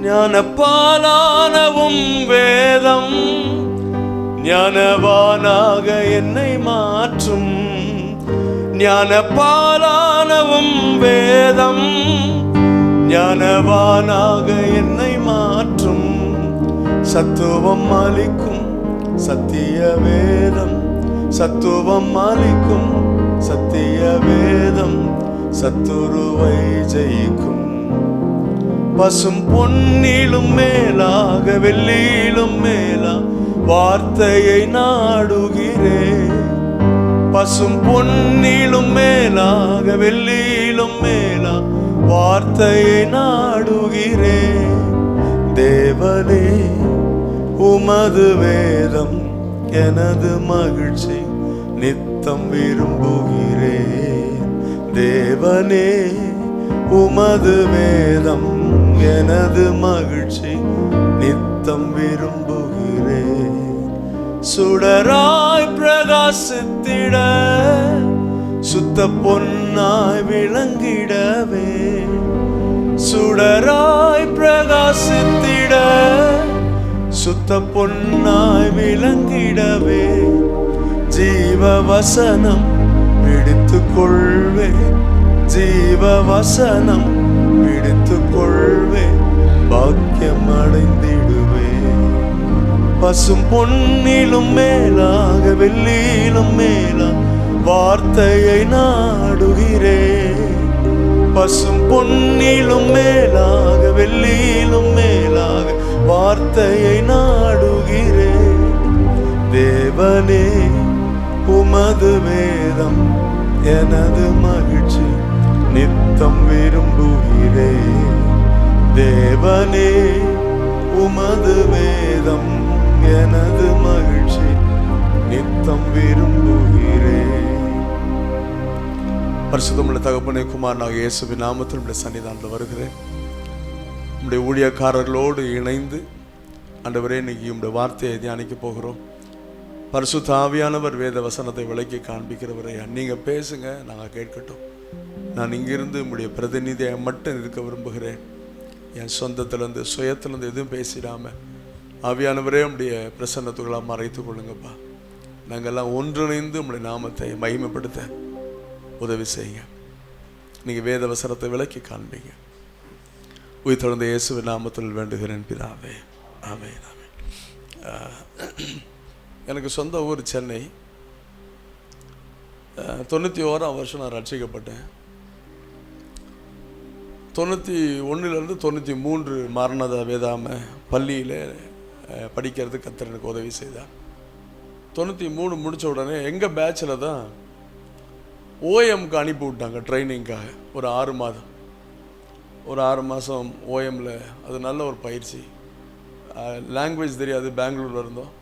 ஞானப்பாலானவும் வேதம் ஞானவானாக என்னை மாற்றும். ஞானப்பாலானவும் வேதம் ஞானவானாக என்னை மாற்றும். சத்துவம் அளிக்கும் சத்திய வேதம், சத்துவம் அளிக்கும் சத்திய வேதம் சத்துருவை ஜெயிக்கும். பசும் பொன்னிலும் மேலாக வெள்ளியிலும் மேலா வார்த்தையை நாடுகிறேன். பசும் பொன்னிலும் மேலாக வெள்ளியிலும் மேலா வார்த்தையை நாடுகிறேன். தேவனே உமது வேதம் எனது மகிழ்ச்சி நித்தம் விரும்புகிறேன். தேவனே உமது வேதம் எனது மகிழ்ச்சி நித்தம் விரும்புகிறேன். சுடராய் பிரகாசித்திட சுத்த பொன்னாய் விளங்கிடவே, சுடராய் பிரகாசித்திட சுத்த பொன்னாய் விளங்கிடவே, ஜீவ வசனம் பிடித்துக் கொள்வேன், ஜீவ வசனம் பிடித்துக் கொள்வேன், பாக்கியம் அடைந்திடுவேன். பசும் பொன்னிலும் மேலாக வெள்ளியிலும் மேலா வார்த்தையை நாடுகிறேன். பசும் பொன்னிலும் மேலாக வெள்ளியிலும் மேலாக வார்த்தையை நாடுகிறேன். தேவனே உமது வேதம் எனது மகிழ்ச்சி நித்தம் விரும்புகிறேன். தேவனே உமது வேதம் எனது மகிழ்ச்சி நித்தம் விரும்புகிறேன். பரிசுத்தமுள்ள தகப்பனே, குமாரனாக இயேசுவின் நாமத்தில் உம்முடைய சன்னிதானத்தில் வருகிறேன். உம்முடைய ஊழியக்காரர்களோடு இணைந்து ஆண்டவரே இன்னைக்கு உம்முடைய வார்த்தையை தியானிக்க போகிறோம். பரிசுத்த ஆவியானவர் வேத வசனத்தை விளக்கி காண்பிக்கிறவரை நீங்கள் பேசுங்க, நாங்கள் கேட்கட்டும். நான் இங்கிருந்து உம்முடைய பிரதிநிதியை மட்டும் இருக்க விரும்புகிறேன். என் சொந்தத்திலேருந்து சுயத்திலேருந்து எதுவும் பேசிடாமல் ஆவியானவரே உம்முடைய பிரசன்னத்துக்களாக மறைத்து கொள்ளுங்கப்பா. நாங்கள்லாம் ஒன்றிணைந்து உம்முடைய நாமத்தை மகிமைப்படுத்த உதவி செய்யுங்க. நீங்கள் வேத வசனத்தை விளக்கி காண்பீங்க. உயிர் தொடர்ந்த இயேசுவின் நாமத்தில் வேண்டுகிறேன் பிதாவே, ஆமென், ஆமென். எனக்கு சொந்த ஊர் சென்னை. 91ஆம் வருஷம் நான் ரட்சிக்கப்பட்டேன். 91லேருந்து 93 மாரநாதா வேதாம பள்ளியில் படிக்கிறது கர்த்தர் எனக்கு உதவி செய்தார். 93 முடித்த உடனே எங்கள் பேட்சில் தான் ஓஎம்க்கு அனுப்பி விட்டாங்க ட்ரைனிங்காக. ஒரு 6 மாதம், ஒரு 6 மாதம் ஓஎம்மில். அது நல்ல ஒரு பயிற்சி. லாங்குவேஜ் தெரியாது, பெங்களூரில் இருந்தோம்.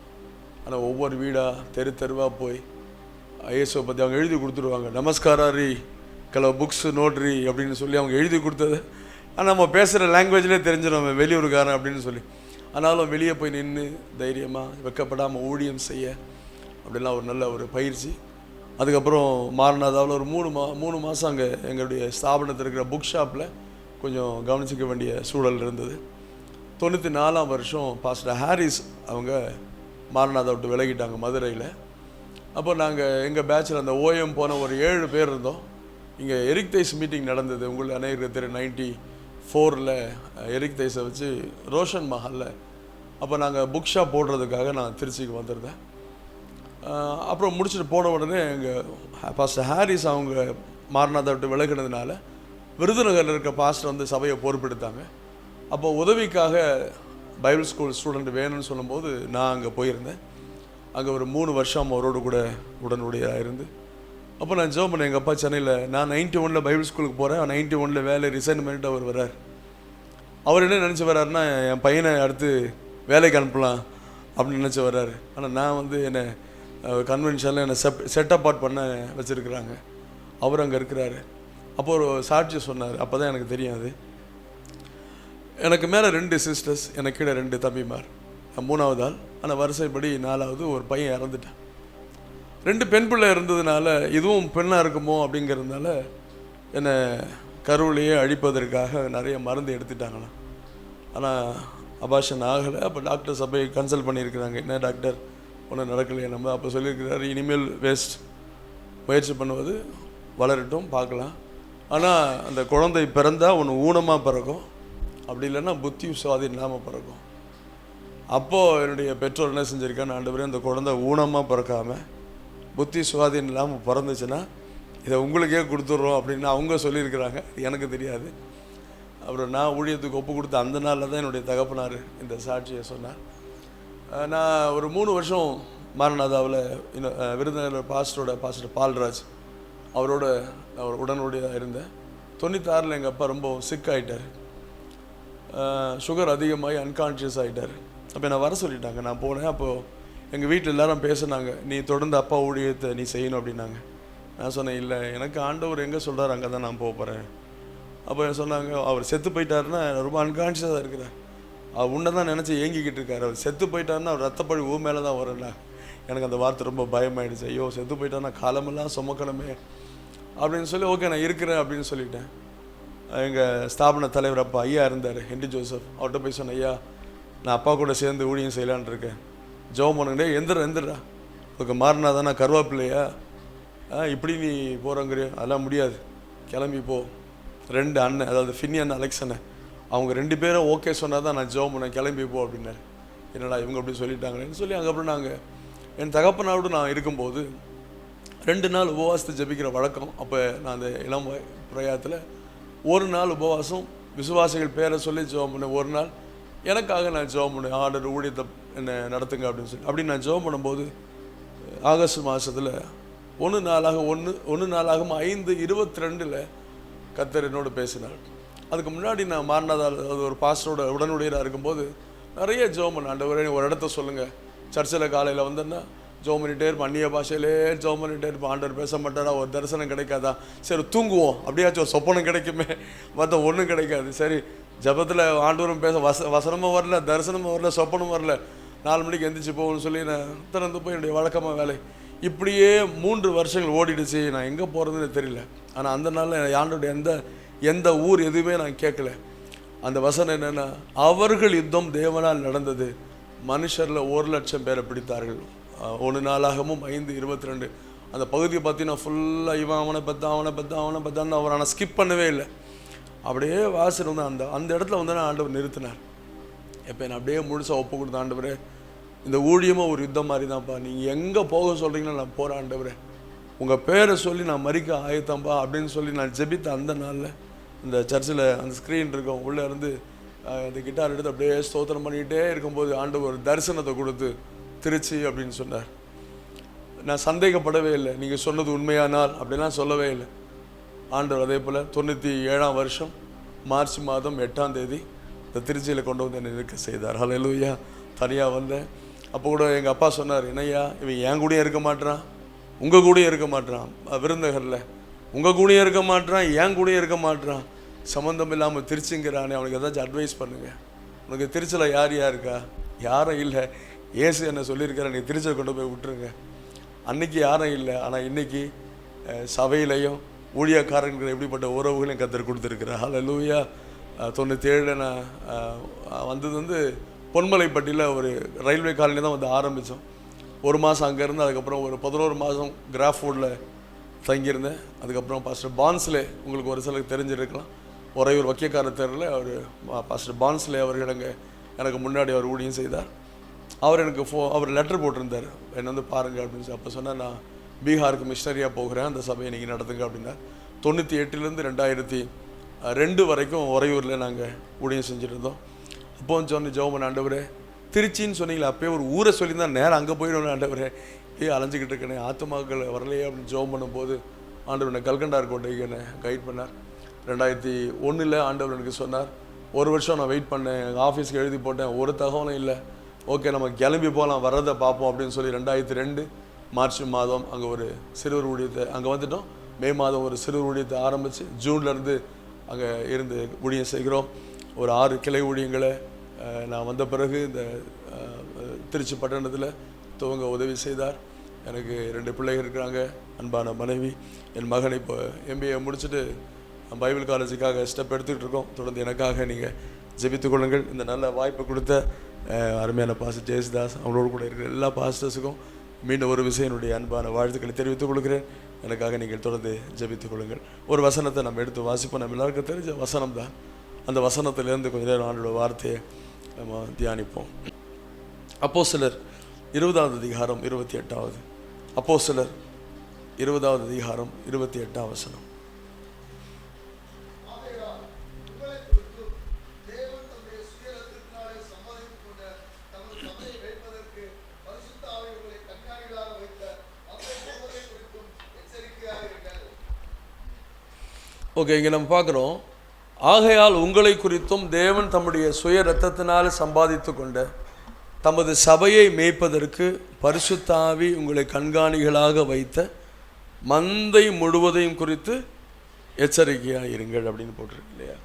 ஆனால் ஒவ்வொரு வீடாக தெருவாக போய் ஐஎஸ்ஓ பற்றி அவங்க எழுதி கொடுத்துருவாங்க. நமஸ்காரி கலோ புக்ஸ் நோட்ரி அப்படின்னு சொல்லி அவங்க எழுதி கொடுத்தது. ஆனால் நம்ம பேசுகிற லாங்குவேஜ்லேயே தெரிஞ்சிடும் நம்ம வெளியூருக்காரன் அப்படின்னு சொல்லி. ஆனாலும் வெளியே போய் நின்று தைரியமாக வெக்கப்படாமல் ஊழியம் செய்ய அப்படிலாம் ஒரு நல்ல ஒரு பயிற்சி. அதுக்கப்புறம் மாரநாதாவில் ஒரு 3 மாதம் அங்கே எங்களுடைய ஸ்தாபனத்தில் இருக்கிற புக் ஷாப்பில் கொஞ்சம் கவனிச்சிக்க வேண்டிய சூழல் இருந்தது. 94ஆம் வருஷம் பாஸ்டர் ஹாரிஸ் அவங்க மாரநாதா விட்டு விலகிட்டாங்க மதுரையில். அப்போ நாங்கள் எங்கள் பேட்சில் அந்த ஓஎம் போன ஒரு 7 பேர் இருந்தோம். இங்கே எரிக் தைஸ் மீட்டிங் நடந்தது. உங்களுக்கு அநேகருக்கு தெரியும், 94ல் எரிக் தைஸை வச்சு ரோஷன் மஹாலில். அப்போ நாங்கள் புக் ஷாப் போடுறதுக்காக நான் திருச்சிக்கு வந்திருந்தேன். அப்புறம் முடிச்சுட்டு போன உடனே எங்கள் பாஸ்டர் ஹாரிஸ் அவங்க மாரநாதா விட்டு விலகினதுனால விருதுநகரில் இருக்க பாஸ்டர் வந்து சபையை பொறுப்பெடுத்தாங்க. அப்போ உதவிக்காக பைபிள் ஸ்கூல் ஸ்டூடெண்ட் வேணும்னு சொல்லும்போது நான் அங்கே போயிருந்தேன். அங்கே ஒரு 3 வருஷம் அவரோடு கூட உடனுடையாக இருந்து அப்போ நான் ஜெபம் பண்ணேன். எங்கள் அப்பா சென்னையில், நான் 91ல் பைபிள் ஸ்கூலுக்கு போகிறேன். 91ல் வேலை ரிசைன் பண்ணிட்டு அவர் வர்றார். அவர் என்ன நினச்சி வர்றாருன்னா, என் பையனை அடுத்து வேலைக்கு அனுப்பலாம் அப்படின்னு நினச்சி வர்றாரு. ஆனால் நான் வந்து என்னை கன்வென்ஷனில் என்னை செட் அப்பார்ட் பண்ண வச்சுருக்குறாங்க. அவர் அங்கே இருக்கிறாரு. அப்போ ஒரு சாட்சி சொன்னார். அப்போ தான் எனக்கு தெரியாது. எனக்கு மேலே 2 சிஸ்டர்ஸ், எனக்கு கீழே 2 தம்பிமார். நான் 3வது ஆள். ஆனால் வரிசைப்படி 4வது ஒரு பையன் இறந்துட்டேன். 2 பெண் பிள்ளை இருந்ததுனால இதுவும் பெண்ணாக இருக்குமோ அப்படிங்கிறதுனால என்னை கருவிலேயே அழிப்பதற்காக நிறைய மருந்து எடுத்துட்டாங்களாம். ஆனால் அபாஷன் ஆகலை. அப்போ டாக்டர் சபை கன்சல்ட் பண்ணியிருக்கிறாங்க, என்ன டாக்டர் ஒன்றும் நடக்கலையே நம்ம. அப்போ சொல்லியிருக்கிறாரு, இனிமேல் வேஸ்ட், முயற்சி பண்ணுவது வளரட்டும் பார்க்கலாம். ஆனால் அந்த குழந்தை பிறந்தால் ஒன்று ஊனமாக பிறக்கும், அப்படி இல்லைன்னா புத்தி சுவாதீனம் இல்லாமல் பிறக்கும். அப்போது என்னுடைய பெற்றோர் என்ன செஞ்சுருக்கான்னு, ஆண்டவரே அந்த குழந்தை ஊனமாக பிறக்காமல் புத்தி சுவாதீனம் இல்லாமல் பிறந்துச்சுன்னா இதை உங்களுக்கே கொடுத்துட்றோம் அப்படின்னு அவங்க சொல்லியிருக்கிறாங்க, எனக்கு தெரியாது. அப்புறம் நான் ஊழியத்துக்கு ஒப்பு கொடுத்த அந்த நாளில் தான் என்னுடைய தகப்பனார் இந்த சாட்சியை சொன்னார். நான் ஒரு 3 வருஷம் மாரநாதாவில் விருதுநகர் பாஸ்டர் பால்ராஜ் அவரோட உடனுடையாக இருந்தேன். 96 எங்கள் அப்பா ரொம்ப சிக் ஆகிட்டார், சுகர் அதிகமாகி அன்கான்ஷியஸ் ஆகிட்டார். அப்போ நான் வர சொல்லிட்டாங்க. நான் போனேன். அப்போது எங்கள் வீட்டில் எல்லாரும் பேசுனாங்க, நீ தொடர்ந்து அப்பா ஊழியத்தை நீ செய்யணும் அப்படின்னாங்க. நான் சொன்னேன், இல்லை, எனக்கு ஆண்டவர் எங்கே சொல்கிறார் அங்கே தான் நான் போகிறேன். அப்போ சொன்னாங்க, அவர் செத்து போயிட்டாருன்னா ரொம்ப அன்கான்ஷியஸாக இருக்கிறார், அவர் உன்னை தான் நினச்சி ஏங்கிக்கிட்டு இருக்காரு, அவர் செத்து போயிட்டாருன்னா அவர் ரத்தப்பழி ஊ மேலே தான் வரல. எனக்கு அந்த வார்த்தை ரொம்ப பயமாயிடுச்சு. ஐயோ, செத்து போயிட்டாருன்னா காலமெல்லாம் சுமக்கணுமே அப்படின்னு சொல்லி, ஓகே நான் இருக்கிறேன் அப்படின்னு சொல்லிட்டேன். எங்கள் ஸ்தாபன தலைவர் அப்பா ஐயா இருந்தார், ஹென்ரி ஜோசப். அவர்கிட்ட போய் சொன்னேன், ஐயா நான் அப்பா கூட சேர்ந்து ஊழியம் செய்யலான்னு இருக்கேன், ஜெபம் பண்ணுங்கடே. எந்திரா உனக்கு மாறினா தானே கருவாப்பில்லையா, இப்படி நீ போகிறங்கிறிய, அதெல்லாம் முடியாது, கிளம்பி போ. 2 அண்ணன், அதாவது ஃபின்னி அண்ணன், அலெக்ஸ் அண்ணன், அவங்க 2 பேரும் ஓகே சொன்னால் தான் நான் ஜெபம் பண்ணேன், கிளம்பி போ அப்படின்னாரு. என்னடா இவங்க அப்படி சொல்லிட்டாங்களேன்னு சொல்லி அதுக்கப்புறம் நாங்கள் என் தகப்பனாவோடு நான் இருக்கும்போது 2 நாள் உபவாசத்தை ஜெபிக்கிற வழக்கம். அப்போ நான் அந்த இளம் பிரயாத்தில் 1 நாள் உபவாசம் விசுவாசிகள் பேரை சொல்லி ஜெபம் பண்ணேன். 1 நாள் எனக்காக நான் ஜெபம் பண்ணேன், ஆர்டர் ஊழியத்தை என்ன நடத்துங்க அப்படின்னு சொல்லி. அப்படி நான் ஜெபம் பண்ணும்போது ஆகஸ்ட் மாதத்தில் 1 நாளாகும் 5:22 கர்த்தர் என்னோடு பேசினார். அதுக்கு முன்னாடி நான் மாரநாதால் ஒரு பாஸ்டரோட உடனுடையராக இருக்கும்போது நிறைய ஜெபம் பண்ணேன். ஆண்டவரே ஒரு இடத்த சொல்லுங்கள், சர்ச்சில் காலையில் வந்தேன்னா ஜெபம் பண்ணிகிட்டே இருப்பேன், அந்நிய பாஷையிலே ஜெபம் பண்ணிகிட்டே இருப்பேன். ஆண்டவர் பேச மாட்டாரா, ஒரு தரிசனம் கிடைக்காதா, சரி தூங்குவோம், அப்படியாச்சும் ஒரு சொப்பனம் கிடைக்குமே, மற்ற ஒன்றும் கிடைக்காது. சரி ஜபத்தில் ஆண்டவரும் பேச வசனமும் வரல, தரிசனமும் வரல, சொப்பனும் வரல, 4 மணிக்கு எந்திரிச்சு போகணும்னு சொல்லி நான் திறந்து போய் என்னுடைய வழக்கமாக வேலை. இப்படியே 3 வருஷங்கள் ஓடிடுச்சு. நான் எங்கே போகிறதுன்னு தெரியல. ஆனால் அந்த நாளில் ஆண்டோடைய எந்த ஊர் எதுவுமே நான் கேட்கல. அந்த வசனம் என்னென்னா, அவர்கள் யுத்தம் தேவனால் நடந்தது, மனுஷரில் 1,00,000 பேரை பிடித்தார்கள். 1 நாளாகவும் 5:22 அந்த பகுதியை பார்த்தீங்கன்னா ஃபுல்லாக இவன் அவனை பார்த்தான்னு அவர் ஆனால் ஸ்கிப் பண்ணவே இல்லை. அப்படியே வாசல் வந்து அந்த இடத்துல வந்து நான் ஆண்டவர் நிறுத்தினார். எப்போ நான் அப்படியே முழுசாக ஒப்பு கொடுத்த, ஆண்டவரே இந்த ஊழியமாக ஒரு யுத்தம் மாதிரி தான்ப்பா, நீங்கள் எங்கே போக சொல்கிறீங்களோ நான் போகிறேன் ஆண்டவரே, உங்கள் பேரை சொல்லி நான் மறிக்க ஆயத்தம்பா அப்படின்னு சொல்லி நான் ஜெபித்த அந்த நாளில் இந்த சர்ச்சில் அந்த ஸ்க்ரீன் இருக்கும், உள்ளே இருந்து அந்த கிட்டார் எடுத்து அப்படியே ஸ்தோத்திரம் பண்ணிக்கிட்டே இருக்கும்போது ஆண்டவர் ஒரு தரிசனத்தை கொடுத்து திருச்சி அப்படின்னு சொன்னார். நான் சந்தேகப்படவே இல்லை, நீங்கள் சொன்னது உண்மையானால் அப்படிலாம் சொல்லவே இல்லை. ஆண்டவர் அதே போல் 97ஆம் வருஷம் மார்ச் மாதம் 8ஆம் தேதி இந்த திருச்சியில் கொண்டு வந்து என்னை இருக்க செய்தார். ஹல்லேலூயா. தனியாக வந்தேன். அப்போ கூட எங்கள் அப்பா சொன்னார், என்னையா இவன் என் கூடயும் இருக்க மாட்டான், உங்கள் கூடயும் இருக்க மாட்டான், விருந்தகரில் உங்கள் கூடயும் இருக்க மாட்டான், என் கூடயும் இருக்க மாட்டான், சம்மந்தம் இல்லாமல் திருச்சிங்கிறானே, அவனுக்கு ஏதாச்சும் அட்வைஸ் பண்ணுங்கள். உனக்கு திருச்சியில் யார் இருக்கா? யாரும் இல்லை. ஏசு என்ன சொல்லியிருக்கிறேன், நீ திருச்சியை கொண்டு போய் விட்டுருங்க. அன்றைக்கி யாரும் இல்லை, ஆனால் இன்றைக்கி சபையிலையும் ஊழியக்காரங்களுக்கு எப்படிப்பட்ட உறவுகளையும் கர்த்தர் கொடுத்துருக்குறார். ஹல்லேலூயா. 97 நான் வந்தது வந்து பொன்மலைப்பட்டியில் ஒரு ரயில்வே காலனி தான் வந்து ஆரம்பித்தோம். 1 மாதம் அங்கேருந்து, அதுக்கப்புறம் ஒரு 11 மாதம் கிராஃபோர்டில் தங்கியிருந்தேன். அதுக்கப்புறம் பாஸ்டர் பான்ஸ்லே, உங்களுக்கு ஒரு சிலருக்கு தெரிஞ்சிருக்கலாம், ஒரு வக்கியக்கார தெருவில் அவர் பாஸ்டர் பான்ஸ்லே அவர்கள் எனக்கு முன்னாடி அவர் ஊழியம் செய்தார். அவர் எனக்கு அவர் லெட்டர் போட்டிருந்தார், என்னை வந்து பாருங்கள் அப்படின்னு சொல்லி. அப்போ சொன்னால், நான் பீகாருக்கு மிஷனரியாக போகிறேன், அந்த சபையை நீங்கள் நடத்துங்க அப்படின்னா. 98லேருந்து 2002 வரைக்கும் உறையூரில் நாங்கள் ஊழியம் செஞ்சுட்டு இருந்தோம். அப்போ சொன்ன ஜெபம், ஆண்டவரே திருச்சின்னு சொன்னீங்களே, அப்போயே ஒரு ஊரை சொல்லியிருந்தால் நேரம் அங்கே போயிடணும் ஆண்டவரே, அலைஞ்சிக்கிட்டு இருக்கேனே, ஆத்துமாக்கள் வரலையே அப்படின்னு ஜெபம் பண்ணும்போது ஆண்டவர் என்னை கல்கண்டார் கோட்டைக்கு என்னை கைட் பண்ணார். 2001 ஆண்டவர் எனக்கு சொன்னார். 1 வருஷம் நான் வெயிட் பண்ணேன், எங்கள் ஆஃபீஸ்க்கு எழுதி போட்டேன், ஒரு தகவலும் இல்லை. ஓகே நம்ம கிளம்பி போகலாம், வர்றதை பார்ப்போம் அப்படின்னு சொல்லி 2002 மார்ச் மாதம் அங்கே ஒரு சிறுவர் ஊழியத்தை அங்கே வந்துட்டோம். மே மாதம் ஒரு சிறுவர் ஊழியத்தை ஆரம்பித்து ஜூன்லேருந்து அங்கே இருந்து ஊழியம் செய்கிறோம். ஒரு 6 கிளை ஊழியங்களை நான் வந்த பிறகு இந்த திருச்சி பட்டணத்தில் துவங்க உதவி செய்தார். எனக்கு 2 பிள்ளைகள் இருக்கிறாங்க, அன்பான மனைவி. என் மகன் இப்போ MBA முடிச்சுட்டு பைபிள் காலேஜுக்காக ஸ்டெப் எடுத்துக்கிட்டு இருக்கோம். தொடர்ந்து எனக்காக நீங்கள் ஜெபித்துக் கொள்ளுங்கள். இந்த நல்ல வாய்ப்பை கொடுத்த அருமையான பாஸ்டர் ஜெயசுதாஸ் அவங்களோடு கூட இருக்கிற எல்லா பாஸ்டர்ஸுக்கும் மீண்டும் ஒரு விஷயம் என்னுடைய அன்பான வாழ்த்துக்களை தெரிவித்துக் கொள்கிறேன். எனக்காக நீங்கள் தொடர்ந்து ஜெபித்துக் கொள்ளுங்கள். ஒரு வசனத்தை நம்ம எடுத்து வாசிப்போம். நம்ம எல்லாருக்கும் தெரிஞ்ச வசனம் தான். அந்த வசனத்திலேருந்து கொஞ்ச நேரம் ஆண்டோட வார்த்தையை நம்ம தியானிப்போம். அப்போஸ்தலர் 20வது அதிகாரம் 28வது. அப்போஸ்தலர் 20வது அதிகாரம் 28வது வசனம். ஓகே, இங்கே நம்ம பார்க்குறோம், ஆகையால் உங்களை குறித்தும் தேவன் தம்முடைய சுய இரத்தத்தினால் சம்பாதித்து கொண்ட தமது சபையை மேய்ப்பதற்கு பரிசுத்த ஆவி உங்களை கண்காணிகளாக வைத்த மந்தை முழுவதையும் குறித்து எச்சரிக்கையாக இருங்கள் அப்படின்னு போட்டிருக்கு இல்லையா?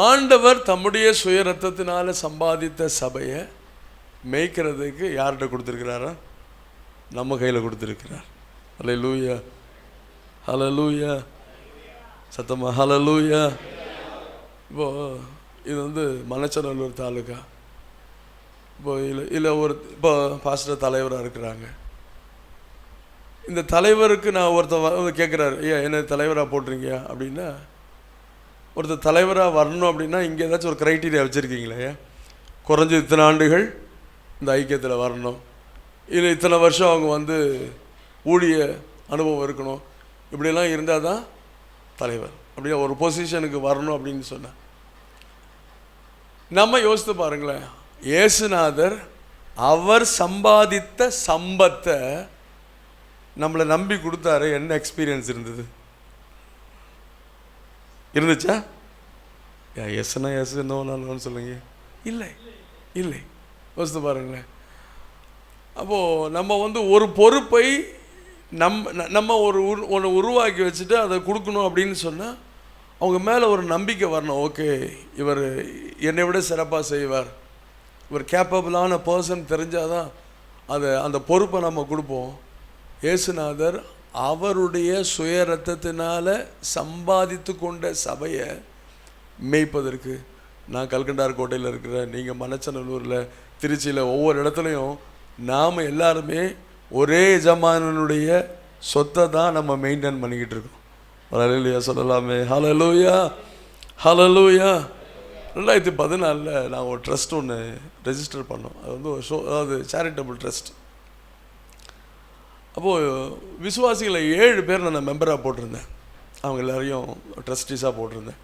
ஆண்டவர் தம்முடைய சுய இரத்தத்தினால சம்பாதித்த சபையை மேய்க்கிறதுக்கு யார்கிட்ட கொடுத்துருக்கிறாரா? நம்ம கையில் கொடுத்துருக்கிறார். ஹல்லேலூயா, ஹல்லேலூயா, சத்தமா ஹல்லேலூயா. இப்போது இது வந்து மணச்சநல்லூர் தாலுக்கா. இப்போ இல்லை இப்போ பாஸ்டர் தலைவராக இருக்கிறாங்க. இந்த தலைவருக்கு நான் ஒருத்தர் கேட்குறாரு, ஐயா என்ன தலைவராக போட்டுறீங்க அப்படின்னா, ஒருத்தர் தலைவராக வரணும் அப்படின்னா இங்கே ஏதாச்சும் ஒரு க்ரைட்டீரியா வச்சுருக்கீங்களே? குறைஞ்ச இத்தனை ஆண்டுகள் இந்த ஐக்கியத்தில் வரணும், இல்லை இத்தனை வருஷம் அவங்க வந்து ஊழிய அனுபவம் இருக்கணும், இப்படியெல்லாம் இருந்தால் தான் தலைவர் அப்படியே ஒரு பொசிஷனுக்கு வரணும் அப்படின்னு சொன்னேன். நம்ம யோசித்து பாருங்களேன், இயேசுநாதர் அவர் சம்பாதித்த சம்பத்தை நம்மளை நம்பி கொடுத்தாரு. என்ன எக்ஸ்பீரியன்ஸ் இருந்துச்சா? எஸ்னா எஸ், என்னன்னு சொல்லுங்க. இல்லை இல்லை, யோசித்து பாருங்களேன். அப்போது நம்ம வந்து ஒரு பொறுப்பை நம்ம ஒன்று உருவாக்கி வச்சுட்டு அதை கொடுக்கணும் அப்படின்னு சொன்னால் அவங்க மேலே ஒரு நம்பிக்கை வரணும். ஓகே, இவர் என்னை விட சிறப்பாக செய்வார், இவர் கேப்பபிளான பர்சன் தெரிஞ்சால் தான் அந்த பொறுப்பை நம்ம கொடுப்போம். இயேசுநாதர் அவருடைய சுய இரத்தத்தினால் சம்பாதித்து கொண்ட சபையை மேய்ப்பதற்கு, நான் கல்கண்டார் கோட்டையில் இருக்கிற, நீங்கள் மணச்சநல்லூரில், திருச்சியில், ஒவ்வொரு இடத்துலையும் நாம் எல்லாருமே ஒரே எஜமானனுடைய சொத்தை தான் நம்ம மெயின்டைன் பண்ணிக்கிட்டு இருக்கோம். ஹல்லேலூயா சொல்லலாமே. ஹல்லேலூயா, ஹல்லேலூயா. 2014 நான் ஒரு ட்ரஸ்ட் ஒன்று ரெஜிஸ்டர் பண்ணோம். அது வந்து அதாவது சேரிட்டபிள் ட்ரஸ்ட். அப்போது விசுவாசிகளை 7 பேர் நான் மெம்பராக போட்டிருந்தேன். அவங்க எல்லாரையும் ட்ரஸ்டீஸாக போட்டிருந்தேன்.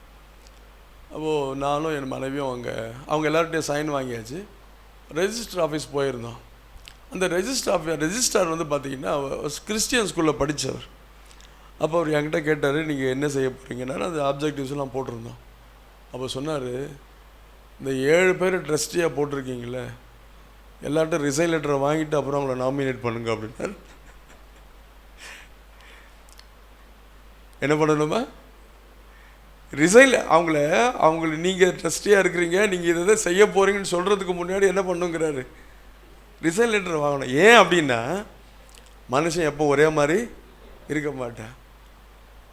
அப்போது நானும் என் மனைவியும் அவங்க எல்லார்கிட்டையும் சைன் வாங்கியாச்சு. ரெஜிஸ்டர் ஆஃபீஸ் போயிருந்தோம். அந்த ரெஜிஸ்ட்ரார் வந்து பார்த்திங்கன்னா கிறிஸ்டியன் ஸ்கூலில் படித்தவர். அப்போ அவர் என்கிட்ட கேட்டார், நீங்கள் என்ன செய்ய போகிறீங்கன்னா, அது ஆப்ஜெக்டிவ்ஸ்லாம் போட்டிருந்தோம். அப்போ சொன்னார், இந்த 7 பேர் ட்ரஸ்டியாக போட்டிருக்கீங்களே, எல்லார்ட்டும் ரிசைன் லெட்டரை வாங்கிட்டு அப்புறம் அவங்கள நாமினேட் பண்ணுங்க அப்படின்னாரு. என்ன பண்ணணுமா? ரிசைன் அவங்கள நீங்கள் ட்ரஸ்டியாக இருக்கிறீங்க, நீங்கள் இதை செய்ய போகிறீங்கன்னு சொல்கிறதுக்கு முன்னாடி என்ன பண்ணுங்கிறாரு, ரிசைன் லெட்டர் வாங்கணும். ஏன் அப்படின்னா, மனுஷன் எப்போ ஒரே மாதிரி இருக்க மாட்டேன்.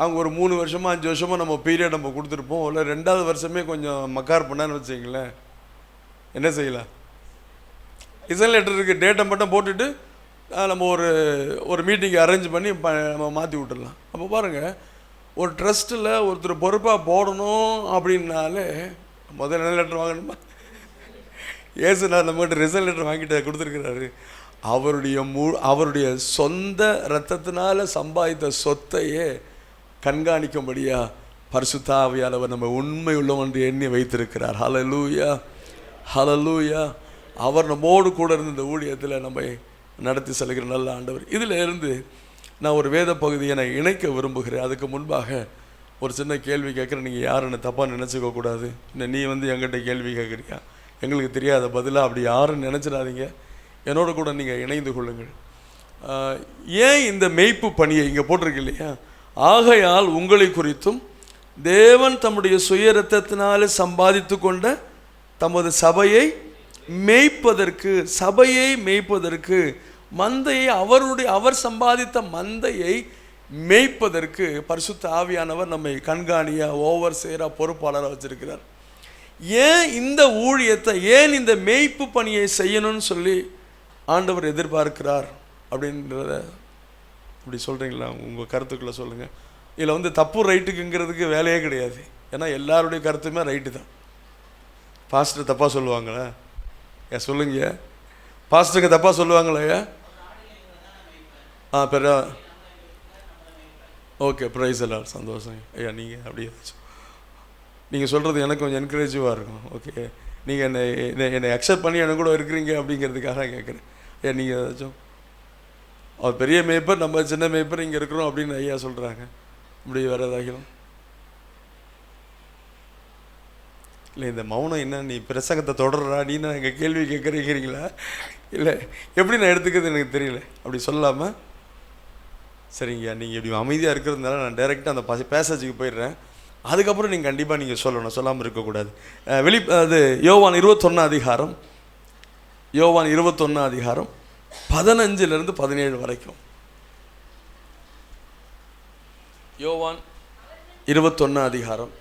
அவங்க ஒரு 3 வருஷமாக 5 வருஷமாக நம்ம பீரியட் நம்ம கொடுத்துருப்போம். இல்லை 2வது வருஷமே கொஞ்சம் மக்கார் பண்ணான்னு வச்சுங்களேன், என்ன செய்யலாம்? ரிசைன் லெட்டருக்கு டேட்டை மட்டும் போட்டுட்டு நம்ம ஒரு மீட்டிங் அரேஞ்ச் பண்ணி நம்ம மாற்றி விட்டுடலாம். அப்போ பாருங்கள், ஒரு ட்ரஸ்ட்டில் ஒருத்தர் பொறுப்பாக போடணும் அப்படின்னாலே முதல்ல என்ன லெட்டர் வாங்கணுமா? ஏசுநாதர் நம்மகிட்ட ரிசைன் லெட்டர் வாங்கிட்டு கொடுத்துருக்கிறாரு. அவருடைய சொந்த இரத்தத்தினால சம்பாதித்த சொத்தையே கண்காணிக்கும்படியா பரிசுத்த ஆவியானவர் நம்ம உண்மை உள்ளவன் என்று எண்ணி வைத்திருக்கிறார். ஹல்லேலூயா, ஹல்லேலூயா. அவர் நம்மோடு கூட இருந்து இந்த ஊழியத்தில் நம்ம நடத்தி செல்கிற நல்ல ஆண்டவர். இதில் இருந்து நான் ஒரு வேத பகுதியை நான் இணைக்க விரும்புகிறேன். அதுக்கு முன்பாக ஒரு சின்ன கேள்வி கேட்குறேன். நீங்கள் யாருன்னு தப்பாக நினச்சிக்க கூடாது. நீ வந்து எங்கிட்ட கேள்வி கேட்குறியா, எங்களுக்கு தெரியாத பதிலாக அப்படி யாரும் நினச்சிடாதீங்க. என்னோட கூட நீங்கள் இணைந்து கொள்ளுங்கள். ஏன் இந்த மேய்ப்பு பணியை இங்கே போட்டிருக்கு இல்லையா? ஆகையால் உங்களை குறித்தும் தேவன் தம்முடைய சுய இரத்தத்தினாலே சம்பாதித்து கொண்ட தமது சபையை மேய்ப்பதற்கு மந்தையை அவர் சம்பாதித்த மந்தையை மேய்ப்பதற்கு பரிசுத்த ஆவியானவர் நம்மை கண்காணியா ஓவர் சேரா பொறுப்பாளராக வச்சிருக்கிறார். ஏன் இந்த ஊழியத்தை, ஏன் இந்த மேய்ப்பு பணியை செய்யணும்னு சொல்லி ஆண்டவர் எதிர்பார்க்கிறார் அப்படின்றத இப்படி சொல்கிறீங்களா? உங்கள் கருத்துக்களை சொல்லுங்கள். இதில் தப்பு ரைட்டுக்குங்கிறதுக்கு வேலையே கிடையாது. ஏன்னா எல்லாருடைய கருத்துமே ரைட்டு தான். பாஸ்டர் தப்பாக சொல்லுவாங்களே? ஏன் சொல்லுங்க, பாஸ்டருக்கு தப்பாக சொல்லுவாங்களே? பெரிய ஓகே, ப்ரைஸ் எல்லாம் சந்தோஷம் ஐயா. நீங்கள் அப்படியே நீங்கள் சொல்கிறது எனக்கு கொஞ்சம் என்கரேஜிவாக இருக்கும். ஓகே, நீங்கள் என்னை அக்செப்ட் பண்ணி எனக்கு கூட இருக்கிறீங்க அப்படிங்கிறதுக்காக கேட்குறேன். ஐயா நீங்கள் ஏதாச்சும் அவர் பெரிய மேய்ப்பர், நம்ம சின்ன மேய்ப்பர் இங்கே இருக்கிறோம் அப்படின்னு ஐயா சொல்கிறாங்க. இப்படி வேறு ஏதாகிடும் இல்லை? இந்த மௌனம் என்ன, நீ பிரசங்கத்தை தொடர்றா, நீ நான் எங்கள் கேள்வி கேட்குறீங்களா? இல்லை, எப்படி நான் எடுத்துக்கிறது எனக்கு தெரியல. அப்படி சொல்லாமல் சரிங்கய்யா, நீங்கள் இப்படி அமைதியாக இருக்கிறதுனால நான் டைரெக்டாக அந்த பேசேஜுக்கு போயிடுறேன். அதுக்கப்புறம் நீங்கள் கண்டிப்பாக நீங்கள் சொல்லணும், சொல்லாமல் இருக்கக்கூடாது. அது யோவான் 21 அதிகாரம், யோவான் 21 அதிகாரம் 15 17 வரைக்கும். யோவான் 21 அதிகாரம்.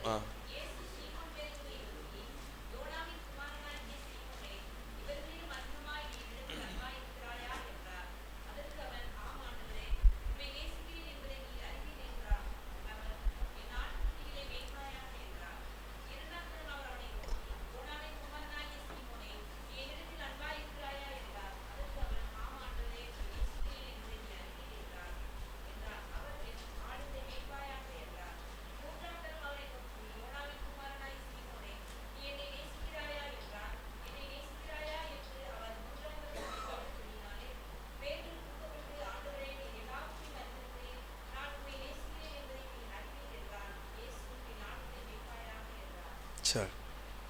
சரி,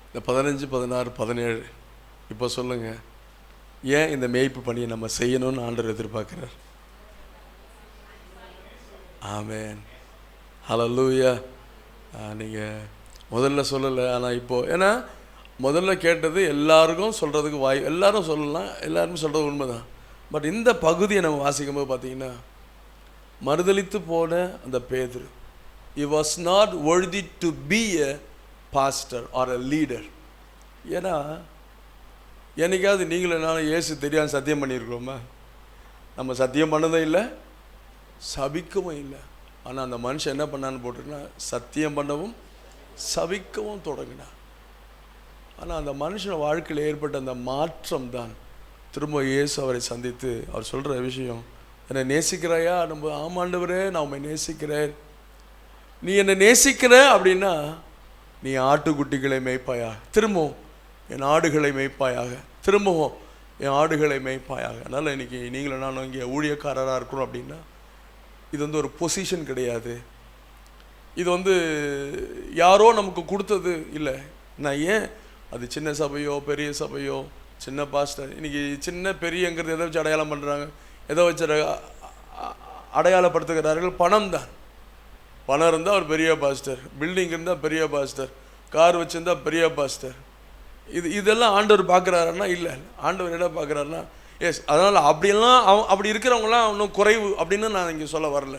இந்த 15 16 17 இப்போ சொல்லுங்கள், ஏன் இந்த மேய்ப்பு பணியை நம்ம செய்யணும்னு ஆண்டவர் எதிர்பார்க்குறார்? ஆமென், ஹல்லேலூயா. நீங்கள் முதல்ல சொல்லலை, ஆனால் இப்போது ஏன்னா முதல்ல கேட்டது எல்லாருக்கும் சொல்கிறதுக்கு எல்லாரும் சொல்லலாம், எல்லாருமே சொல்கிறது உண்மைதான். பட் இந்த பகுதியை நம்ம வாசிக்கும்போது பார்த்தீங்கன்னா, மறுதலித்து போன அந்த பேதுரு, he was not worthy to be a pastor or a leader. ஏன்னா என்னைக்காவது நீங்களும் நானும் இயேசு தெரியாமல் சத்தியம் பண்ணியிருக்கிறோமா? நம்ம சத்தியம் பண்ணதும் இல்லை, சபிக்கவும் இல்லை. ஆனால் அந்த மனுஷன் என்ன பண்ணான்னு போட்டிருக்கா, சத்தியம் பண்ணவும் சபிக்கவும் தொடங்கினான். ஆனால் அந்த மனுஷன் வாழ்க்கையில் ஏற்பட்ட அந்த மாற்றம் தான் திரும்ப இயேசு அவரை சந்தித்து அவர் சொல்கிற விஷயம், என்னை நேசிக்கிறாயா? நம்ம ஆமாண்டவரே, நான் உண்மை நேசிக்கிறேன். நீ என்னை நேசிக்கிற அப்படின்னா நீ ஆட்டுக்குட்டிகளை மேய்ப்பாயாக, திரும்பவும் என் ஆடுகளை மேய்ப்பாயாக, திரும்பவும் என் ஆடுகளை மேய்ப்பாயாக. அதனால் இன்றைக்கி நீங்களும் நானும் இங்கே ஊழியக்காரராக இருக்கிறோம் அப்படின்னா இது ஒரு பொசிஷன் கிடையாது. இது யாரோ நமக்கு கொடுத்தது இல்லை. நான் ஏன் அது சின்ன சபையோ பெரிய சபையோ சின்ன பாஸ்டர், இன்றைக்கி சின்ன பெரியங்கிறது எதை வச்சு அடையாளம் பண்ணுறாங்க? எதை வச்சு அடையாளப்படுத்துகிறார்கள்? பணம் தான். பணம் இருந்தால் அவர் பெரிய பாஸ்டர், பில்டிங் இருந்தால் பெரிய பாஸ்டர், கார் வச்சுருந்தா பெரிய பாஸ்டர். இதெல்லாம் ஆண்டவர் பார்க்குறாருன்னா இல்லை. ஆண்டவர் என்ன பார்க்குறாருன்னா எஸ். அதனால் அப்படி இருக்கிறவங்களாம் இன்னும் குறைவு அப்படின்னு நான் இங்கே சொல்ல வரல.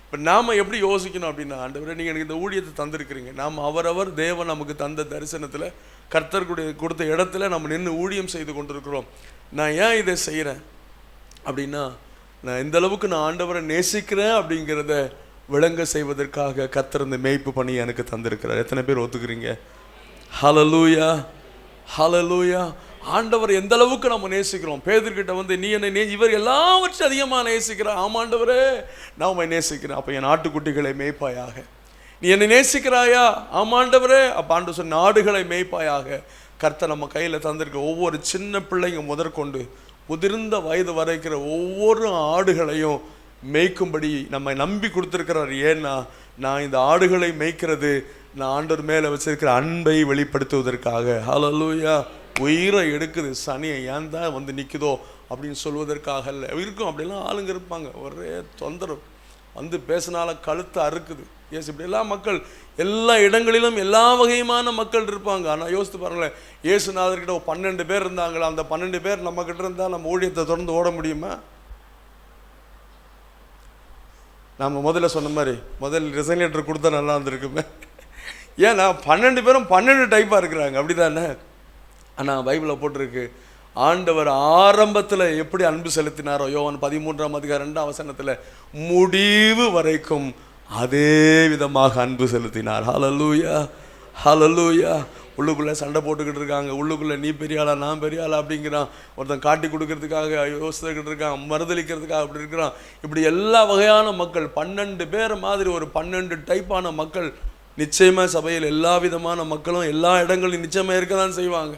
இப்போ நாம் எப்படி யோசிக்கணும் அப்படின்னா, ஆண்டவரே நீங்கள் எனக்கு இந்த ஊழியத்தை தந்திருக்கிறீங்க, நாம் அவரவர் தேவன் நமக்கு தந்த தரிசனத்தில் கர்த்தர் கொடுத்த இடத்துல நம்ம நின்று ஊழியம் செய்து கொண்டிருக்கிறோம். நான் ஏன் இதை செய்கிறேன் அப்படின்னா, நான் இந்த அளவுக்கு நான் ஆண்டவரை நேசிக்கிறேன் அப்படிங்கிறத விளங்க செய்வதற்காக கர்த்தர் இந்த மேய்ப்பு பணி எனக்கு தந்திருக்கிறார். எத்தனை பேர் ஒத்துக்கிறீங்க? ஹல்லேலூயா, ஹல்லேலூயா. ஆண்டவர் எந்த அளவுக்கு நம்ம நேசிக்கிறோம். பேதுருக்கிட்ட நீ என்னை இவர் எல்லாவற்றும் அதிகமாக நேசிக்கிறார். ஆமாண்டவரே, நான் உண்மை நேசிக்கிறேன். அப்போ என் ஆட்டுக்குட்டிகளை மேய்ப்பாயாக. நீ என்னை நேசிக்கிறாயா? ஆமாண்டவரே. அப்போ ஆண்டு சொன்ன ஆடுகளை மேய்ப்பாயாக. கர்த்தர் நம்ம கையில் தந்திருக்க ஒவ்வொரு சின்ன பிள்ளைங்க முதற்கொண்டு முதிர்ந்த வயது வரைக்கிற ஒவ்வொரு ஆடுகளையும் மேய்க்கும்படி நம்ம நம்பி கொடுத்துருக்கிறார். ஏன்னா நான் இந்த ஆடுகளை மேய்க்கிறது நான் ஆண்டவர் மேலே வச்சிருக்கிற அன்பை வெளிப்படுத்துவதற்காக. ஹல்லேலூயா. உயிரை எடுக்குது சனியை, ஏன் தான் நிற்குதோ அப்படின்னு சொல்வதற்காக இல்லை. இருக்கும் அப்படிலாம் ஆளுங்க இருப்பாங்க, ஒரே தொந்தரவு பேசினால கழுத்தை அறுக்குது. ஏசு இப்படியெல்லாம் மக்கள் எல்லா இடங்களிலும் எல்லா வகையுமான மக்கள் இருப்பாங்க. ஆனால் யோசித்து பாருங்களேன், இயேசுநாதர்கிட்ட 12 பேர் இருந்தாங்களா? அந்த 12 பேர் நம்மக்கிட்ட இருந்தால் நம்ம ஊழியத்தை தொடர்ந்து ஓட முடியுமா? நம்ம முதல்ல சொன்ன மாதிரி முதல் ரிசைன் லெட்டர் கொடுத்தா நல்லா இருந்திருக்குமே. ஏன்னா 12 பேரும் 12 டைப்பாக இருக்கிறாங்க, அப்படி தானே? ஆனால் பைபிளில் போட்டிருக்கு, ஆண்டவர் ஆரம்பத்தில் எப்படி அன்பு செலுத்தினாரோ, யோவான் 13ஆம் அதிகாரம் 2ஆம் வசனத்தில், முடிவு வரைக்கும் அதே விதமாக அன்பு செலுத்தினார். ஹல்லேலூயா, ஹல்லேலூயா. உள்ளுக்குள்ளே சண்டை போட்டுக்கிட்டு இருக்காங்க, உள்ளுக்குள்ளே நீ பெரிய ஆளா நான் பெரிய ஆளா அப்படிங்கிறான், ஒருத்தன் காட்டி கொடுக்கறதுக்காக யோசித்துக்கிட்டு இருக்கான், மறுதளிக்கிறதுக்காக அப்படி இருக்கிறான். இப்படி எல்லா வகையான மக்கள் 12 பேர் மாதிரி ஒரு 12 டைப்பான மக்கள் நிச்சயமாக சபையில் எல்லா விதமான மக்களும் எல்லா இடங்களையும் நிச்சயமாக இருக்க தான் செய்வாங்க.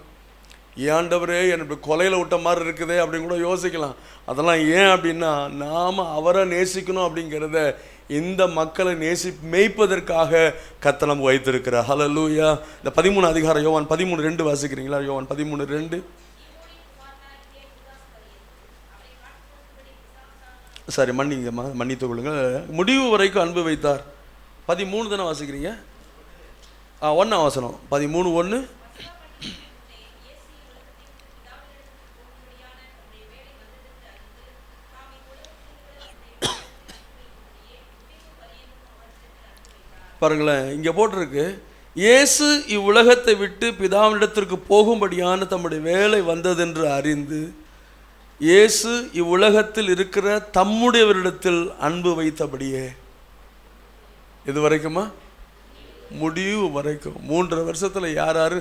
ஆண்டவரே எனக்கு கொலையில் விட்ட மாதிரி இருக்குதே அப்படின்னு கூட யோசிக்கலாம். அதெல்லாம் ஏன் அப்படின்னா, நாம் அவரை நேசிக்கணும் அப்படிங்கிறத இந்த மக்களை மேய்ப்பதற்காக கர்த்தர் வைத்திருக்கிறார். ஹல்லேலூயா. இந்த 13 அதிகாரம் யோவான் 13:2 வாசிக்கிறீங்களா? யோவான் 13:2. சரி, மன்னிங்கம்மா, மன்னித்துக் கொள்ளுங்க. முடிவு வரைக்கும் அன்பு வைத்தார். 13 தானே வாசிக்கிறீங்க? 1ஆம் வசனம் 13:1. பாருங்களேன், இங்கே போட்டிருக்கு, இயேசு இவ்வுலகத்தை விட்டு பிதாவினிடத்திற்கு போகும்படியான தம்முடைய வேலை வந்ததென்று அறிந்து இயேசு இவ்வுலகத்தில் இருக்கிற தம்முடையவரிடத்தில் அன்பு வைத்தபடியே. இது வரைக்குமா? முடிவு வரைக்கும். 3.5 வருஷத்தில் யார் யார்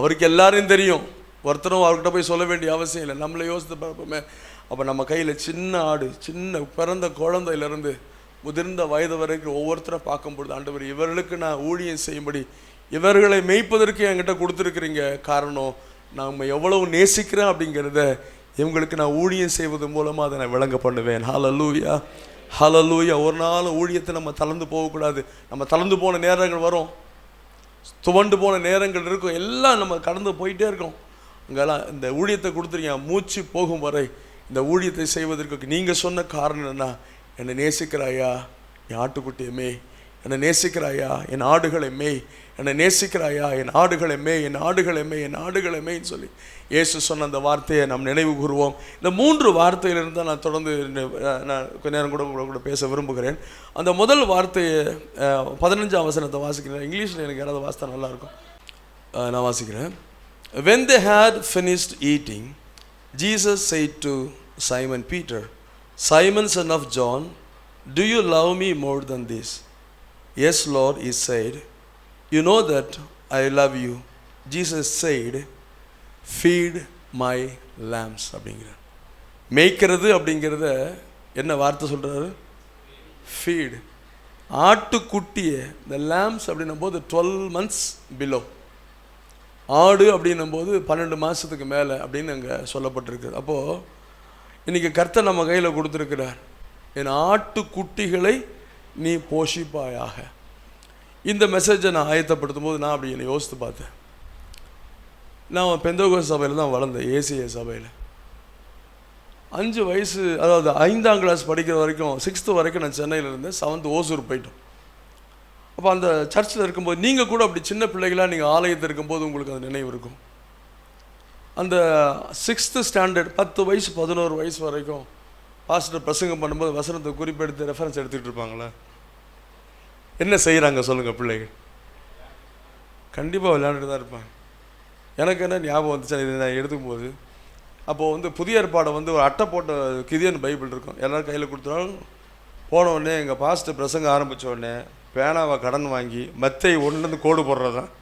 அவருக்கு எல்லாரையும் தெரியும். ஒருத்தரும் அவர்கிட்ட போய் சொல்ல வேண்டிய அவசியம் இல்லை. நம்மளை யோசித்து பார்ப்போமே. அப்போ நம்ம கையில் சின்ன ஆடு, சின்ன பிறந்த குழந்தையிலேருந்து முதிர்ந்த வயது வரைக்கும் ஒவ்வொருத்தரை பார்க்கும்பொழுது, ஆண்டவர் இவர்களுக்கு நான் ஊழியம் செய்யும்படி இவர்களை மேய்ப்பதற்கு என்கிட்ட கொடுத்துருக்குறீங்க. காரணம், நம்ம எவ்வளவு நேசிக்கிறேன் அப்படிங்கிறத இவங்களுக்கு நான் ஊழியம் செய்வது மூலமாக அதை நான் விளங்க பண்ணுவேன். ஹல்லேலூயா, ஹல்லேலூயா. ஒரு நாள் ஊழியத்தை நம்ம தளர்ந்து போகக்கூடாது. நம்ம தளர்ந்து போன நேரங்கள் வரும், துவண்டு போன நேரங்கள் இருக்கும், எல்லாம் நம்ம கடந்து போயிட்டே இருக்கோம். அங்கெல்லாம் இந்த ஊழியத்தை கொடுத்துருக்கீங்க, மூச்சு போகும் வரை இந்த ஊழியத்தை செய்வதற்கு நீங்கள் சொன்ன காரணம் என்ன? என்னை நேசிக்கிறாயா என் ஆட்டுக்குட்டியை மேய், என்னை நேசிக்கிறாயா என் ஆடுகளை மேய், என்னை நேசிக்கிறாயா என் ஆடுகளை மேய், என் ஆடுகளை மேய், என் ஆடுகளை மேய்ன்னு சொல்லி இயேசு சொன்ன அந்த வார்த்தையை நாம் நினைவு கூறுவோம். இந்த 3 வார்த்தையிலிருந்து தான் நான் தொடர்ந்து நான் கொஞ்ச நேரம் கூட பேச விரும்புகிறேன். அந்த முதல் வார்த்தையை 15ஆம் வசனத்தை வாசிக்கிறேன். இங்கிலீஷில் எனக்கு யாராவது வாசித்தா நல்லாயிருக்கும். நான் வாசிக்கிறேன். When they had finished eating, Jesus said to Simon Peter, Simon, son of John, do you love me more than this? Yes, Lord, he said, you know that I love you. Jesus said, feed my lambs. அப்படிங்கிறார். மேய்க்கிறது அப்படிங்கிறத என்ன வார்த்தை சொல்கிறாரு? Feet. ஆட்டுக்குட்டியை, இந்த lames அப்படின்னும் போது 12 months பிலோ. ஆடு அப்படின்னும் போது 12 மாதத்துக்கு மேலே அப்படின்னு அங்கே சொல்லப்பட்டிருக்கு. அப்போது இன்றைக்கி கர்த்தர் நம்ம கையில் கொடுத்துருக்கிறார், என் ஆட்டுக்குட்டிகளை நீ போஷிப்பாயாக. இந்த மெசேஜை நான் ஆயத்தப்படுத்தும் போது நான் அப்படி என்னை யோசித்து பார்த்தேன். நான் பெந்தோகோஸ்தே சபையில் தான் வளர்ந்தேன், ஏசிஏ சபையில். 5 வயசு, அதாவது 5ஆம் கிளாஸ் படிக்கிற வரைக்கும், 6th வரைக்கும் நான் சென்னையில் இருந்தேன். 7th ஓசூர் போயிட்டோம். அப்போ அந்த சர்ச்சில் இருக்கும்போது நீங்கள் கூட அப்படி சின்ன பிள்ளைகளாக நீங்கள் ஆலயத்தில் இருக்கும்போது உங்களுக்கு அது நினைவு இருக்கும். அந்த 6th ஸ்டாண்டர்ட் 10 வயசு 11 வயசு வரைக்கும் பாஸ்டர் பிரசங்கம் பண்ணும்போது வசனத்தை குறிப்பெடுத்து ரெஃபரன்ஸ் எடுத்துகிட்டு இருப்பாங்களே, என்ன செய்கிறாங்க சொல்லுங்கள் பிள்ளைகள்? கண்டிப்பாக விளையாண்டுட்டு தான் இருப்பாங்க. எனக்கு என்ன ஞாபகம் வந்துச்சு இதை நான் எடுக்கும்போது, அப்போது புதிய ஏற்பாடை ஒரு அட்டை போட்ட கிதியோன் பைபிள் இருக்கும், எல்லோரும் கையில் கொடுத்துருவாங்க. போனவுடனே எங்கள் பாஸ்டர் பிரசங்கம் ஆரம்பித்த உடனே பேனாவை கடன் வாங்கி மத்தேயு 1 கோடு போடுறது தான்.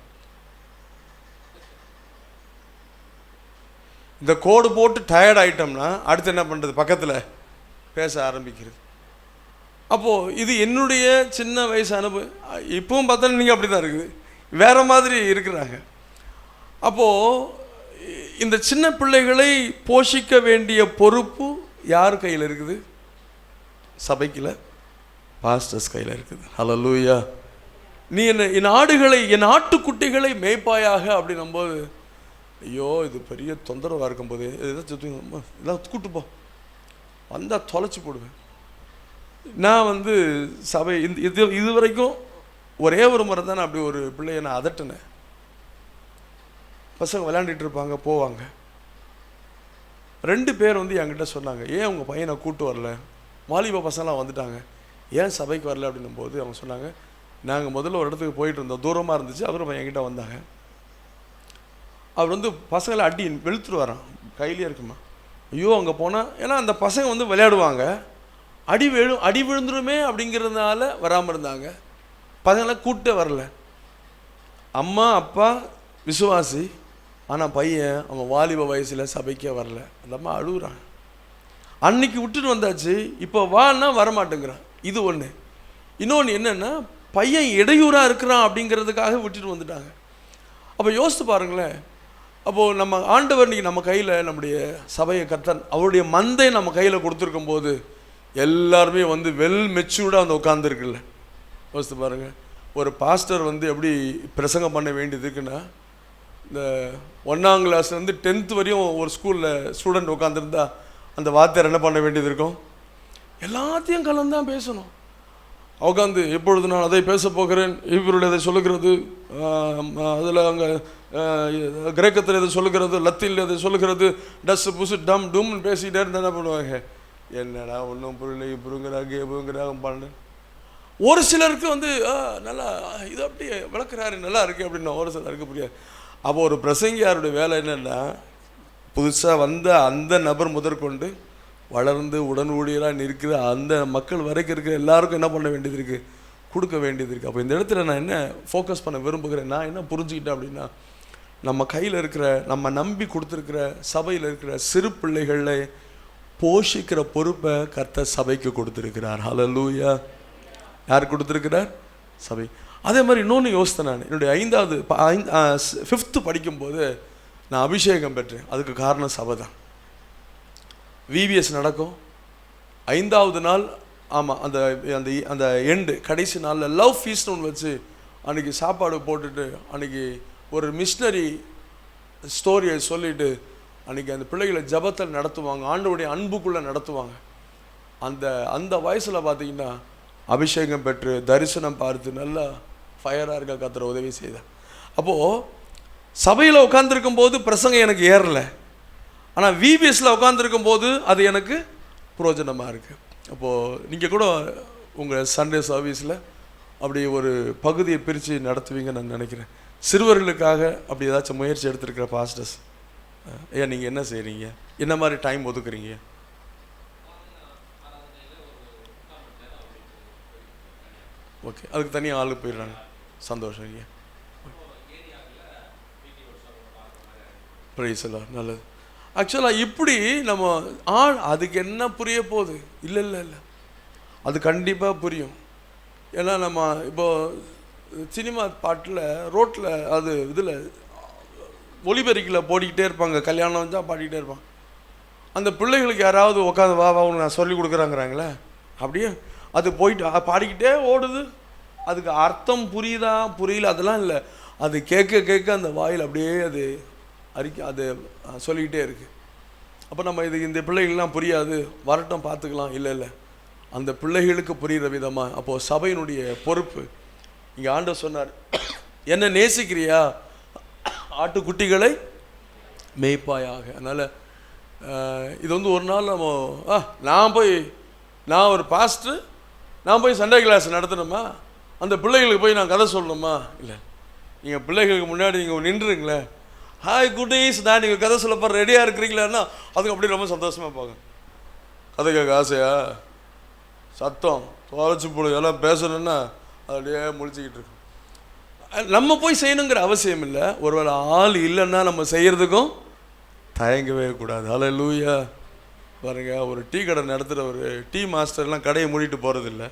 இந்த கோடு போட்டு டயர்ட் ஆகிட்டோம்னா அடுத்து என்ன பண்ணுறது? பக்கத்தில் பேச ஆரம்பிக்கிறது. அப்போது இது என்னுடைய சின்ன வயசு அனுபவம். இப்பவும் பார்த்தாலும் நீங்கள் அப்படி தான் இருக்குது, வேறு மாதிரி இருக்கிறாங்க. அப்போது இந்த சின்ன பிள்ளைகளை போஷிக்க வேண்டிய பொறுப்பு யார் கையில் இருக்குது? சபைக்கில் பாஸ்டர்ஸ் கையில் இருக்குது. ஹல்லேலூயா. நீ என் ஆடுகளை, என் ஆட்டுக்குட்டிகளை மேய்ப்பாயாக அப்படின்னும் போது, ஐயோ இது பெரிய தொந்தரவாக இருக்கும்போது எல்லாம் கூட்டுப்போ வந்தால் தொலைச்சி போடுவேன். நான் சபை இது வரைக்கும் ஒரே ஒரு முறை தான் அப்படி ஒரு பிள்ளையை நான் அதட்டினேன். பசங்க விளையாண்டுட்டு இருப்பாங்க, போவாங்க. 2 பேர் என்கிட்ட சொன்னாங்க, ஏன் உங்கள் பையனை கூட்டு வரல? வாலிப பசங்களாம் வந்துட்டாங்க, ஏன் சபைக்கு வரல அப்படின்னும் போது அவங்க சொன்னாங்க, நாங்கள் முதல்ல ஒரு இடத்துக்கு போயிட்டு இருந்தோம், தூரமாக இருந்துச்சு. அவரும் என்கிட்ட வந்தாங்க. அவர் வந்து பசங்களை அடி வெளுத்துட்டு வரான், கையிலே இருக்குமா. ஐயோ அங்கே போனால், ஏன்னா அந்த பசங்க வந்து விளையாடுவாங்க, அடி விழுந்துருமே அப்படிங்கிறதுனால வராமல் இருந்தாங்க. பசங்களை கூப்பிட்டே வரல. அம்மா அப்பா விசுவாசி, ஆனால் பையன் அவன் வாலிப வயசில் சபைக்கே வரல. அந்த அம்மா அழுகுறான். அன்னைக்கு விட்டுட்டு வந்தாச்சு, இப்போ வான்னா வரமாட்டேங்கிறான். இது ஒன்று. இன்னொன்று என்னென்னா, பையன் இடையூறாக இருக்கிறான் அப்படிங்கிறதுக்காக விட்டுட்டு வந்துட்டாங்க. அப்போ யோசித்து பாருங்களேன். அப்போது நம்ம ஆண்டவர் இன்றைக்கி நம்ம கையில் நம்முடைய சபையை கர்த்தர் அவருடைய மந்தை நம்ம கையில் கொடுத்துருக்கும் போது எல்லாருமே வந்து வெல் மெச்சூர்டாக வந்து உட்காந்துருக்குல்ல. யோசித்து பாருங்கள். ஒரு பாஸ்டர் வந்து எப்படி பிரசங்கம் பண்ண வேண்டியது இருக்குன்னா, இந்த 1ஆம் கிளாஸ்லேருந்து 10th வரையும் ஒரு ஸ்கூலில் ஸ்டூடெண்ட் உட்காந்துருந்தா அந்த வார்த்தையர் என்ன பண்ண வேண்டியது இருக்கும்? எல்லாத்தையும் கலந்தான் பேசணும். உட்காந்து எப்பொழுது நான் அதை பேச போகிறேன், இவருடைய அதை சொல்லுகிறது, அதில் அங்கே கிரேக்கத்தில் எதை சொல்லுகிறது, லத்தீனில் எதை சொல்லுகிறது, டஸ் புசு டம் டும்னு பேசிக்கிட்டே இருந்தால் என்ன பண்ணுவாங்க? என்னடா ஒன்றும் புரியல, இப்படிங்கிறாங்க எப்படிங்கிறாங்க பண்ணு. ஒரு சிலருக்கு வந்து நல்லா இது அப்படி விளக்குறாரு, நல்லா இருக்குது அப்படின்னா ஒரு சிலருக்கு புரியாது. அப்போ ஒரு பிரசங்கியாருடைய வேலை என்னென்னா, புதுசாக வந்த அந்த நபர் முதற்கொண்டு வளர்ந்து உடன் ஊழியராக நிற்கிற அந்த மக்கள் வரைக்கும் இருக்கிற எல்லாருக்கும் என்ன பண்ண வேண்டியது இருக்குது? கொடுக்க வேண்டியது இருக்குது. அப்போ இந்த இடத்துல நான் என்ன ஃபோக்கஸ் பண்ண விரும்புகிறேன், நான் என்ன புரிஞ்சுக்கிட்டேன் அப்படின்னா, நம்ம கையில் இருக்கிற, நம்ம நம்பி கொடுத்துருக்கிற சபையில் இருக்கிற சிறு பிள்ளைகளை போஷிக்கிற பொறுப்பை கர்த்தர் சபைக்கு கொடுத்துருக்கிறார். ஹல்லேலூயா. யார் கொடுத்துருக்கிறார்? சபை. அதே மாதிரி இன்னொன்று யோசித்தேன். நான் என்னுடைய 5th படிக்கும்போது நான் அபிஷேகம் பெற்றேன். அதுக்கு காரணம் சபை தான். VBS நடக்கும் 5வது நாள். ஆமாம், அந்த அந்த அந்த எண்டு கடைசி நாளில் லவ் ஃபீஸ்ட் ஒன்று வச்சு அன்றைக்கி சாப்பாடு போட்டுட்டு அன்றைக்கி ஒரு மிஷினரி ஸ்டோரியை சொல்லிவிட்டு அன்றைக்கி அந்த பிள்ளைகளை ஜபத்தில் நடத்துவாங்க, ஆண்டவருடைய அன்புக்குள்ளே நடத்துவாங்க. அந்த அந்த வயசில் பார்த்திங்கன்னா அபிஷேகம் பெற்று தரிசனம் பார்த்து நல்லா ஃபயராக இருக்க கர்த்தர் உதவி செய்தார். அப்போது சபையில் உட்காந்துருக்கும் போது பிரசங்கம் எனக்கு ஏறலை, ஆனால் VBSல உட்காந்துருக்கும் போது அது எனக்கு பிரயோஜனமாக இருக்குது. அப்போது நீங்கள் கூட உங்கள் சண்டே சர்வீஸில் அப்படி ஒரு பகுதியை பிரித்து நடத்துவீங்கன்னு நான் நினைக்கிறேன். சிறுவர்களுக்காக அப்படி ஏதாச்சும் முயற்சி எடுத்துருக்கிற பாஸ்டர்ஸ் ஐயா, நீங்கள் என்ன செய்கிறீங்க? என்ன மாதிரி டைம் ஒதுக்குறீங்க? ஓகே, அதுக்கு தனியாக ஆளு போயிடுறாங்க. சந்தோஷம் ஐயா. பிரைஸ் எல்லாம் நல்லது. ஆக்சுவலாக இப்படி நம்ம அதுக்கு என்ன புரிய போகுது? இல்லை இல்லை இல்லை, அது கண்டிப்பாக புரியும். ஏன்னா நம்ம இப்போது சினிமா பாட்டில் ரோட்டில் அது இதில் ஒளிபெருக்கில் போடிக்கிட்டே இருப்பாங்க, கல்யாணம் வந்தால் பாடிக்கிட்டே இருப்பாங்க. அந்த பிள்ளைகளுக்கு யாராவது உட்காந்து வா வா நான் சொல்லி கொடுக்குறாங்கிறாங்களே, அப்படியே அது போயிட்டு பாடிக்கிட்டே ஓடுது. அதுக்கு அர்த்தம் புரியுதா புரியல அதெல்லாம் இல்லை, அது கேட்க கேட்க அந்த வாயில் அப்படியே அது அது சொல்லிக்கிட்டே இருக்குது. அப்போ நம்ம இந்த பிள்ளைகள்லாம் புரியாது, வரட்டும் பார்த்துக்கலாம். இல்லை இல்லை, அந்த பிள்ளைகளுக்கு புரிகிற விதமாக. அப்போது சபையினுடைய பொறுப்பு. இங்கே ஆண்டவர் சொன்னார், என்ன நேசிக்கிறியா? ஆட்டுக்குட்டிகளை மேய்ப்பாயாக. அதனால் இது வந்து ஒரு நாள் நம்ம நான் ஒரு பாஸ்டர், நான் போய் சண்டே கிளாஸ் நடத்தணுமா? அந்த பிள்ளைகளுக்கு போய் நான் கதை சொல்லணுமா? இல்லை, நீங்கள் பிள்ளைகளுக்கு முன்னாடி நீங்கள் நின்றுங்களேன், ஹாய் குட்டீஸ், நான் நீங்கள் கதை சொல்லப்போ ரெடியாக இருக்கிறீங்களான்னா அதுக்கு அப்படி ரொம்ப சந்தோஷமாக பார்க்க. கதை கேட்க ஆசையா? சத்தம் தொலைச்சி போடு எல்லாம் பேசணுன்னா அப்படியே முழிச்சிக்கிட்டு இருக்கும். நம்ம போய் செய்யணுங்கிற அவசியம் இல்லை. ஒருவேளை ஆள் இல்லைன்னா நம்ம செய்கிறதுக்கும் தயங்கவே கூடாது. ஹல்லேலூயா. பாருங்க, ஒரு டீ கடை நடத்துகிற ஒரு டீ மாஸ்டர்லாம் கடையை மூடிட்டு போகிறதில்ல.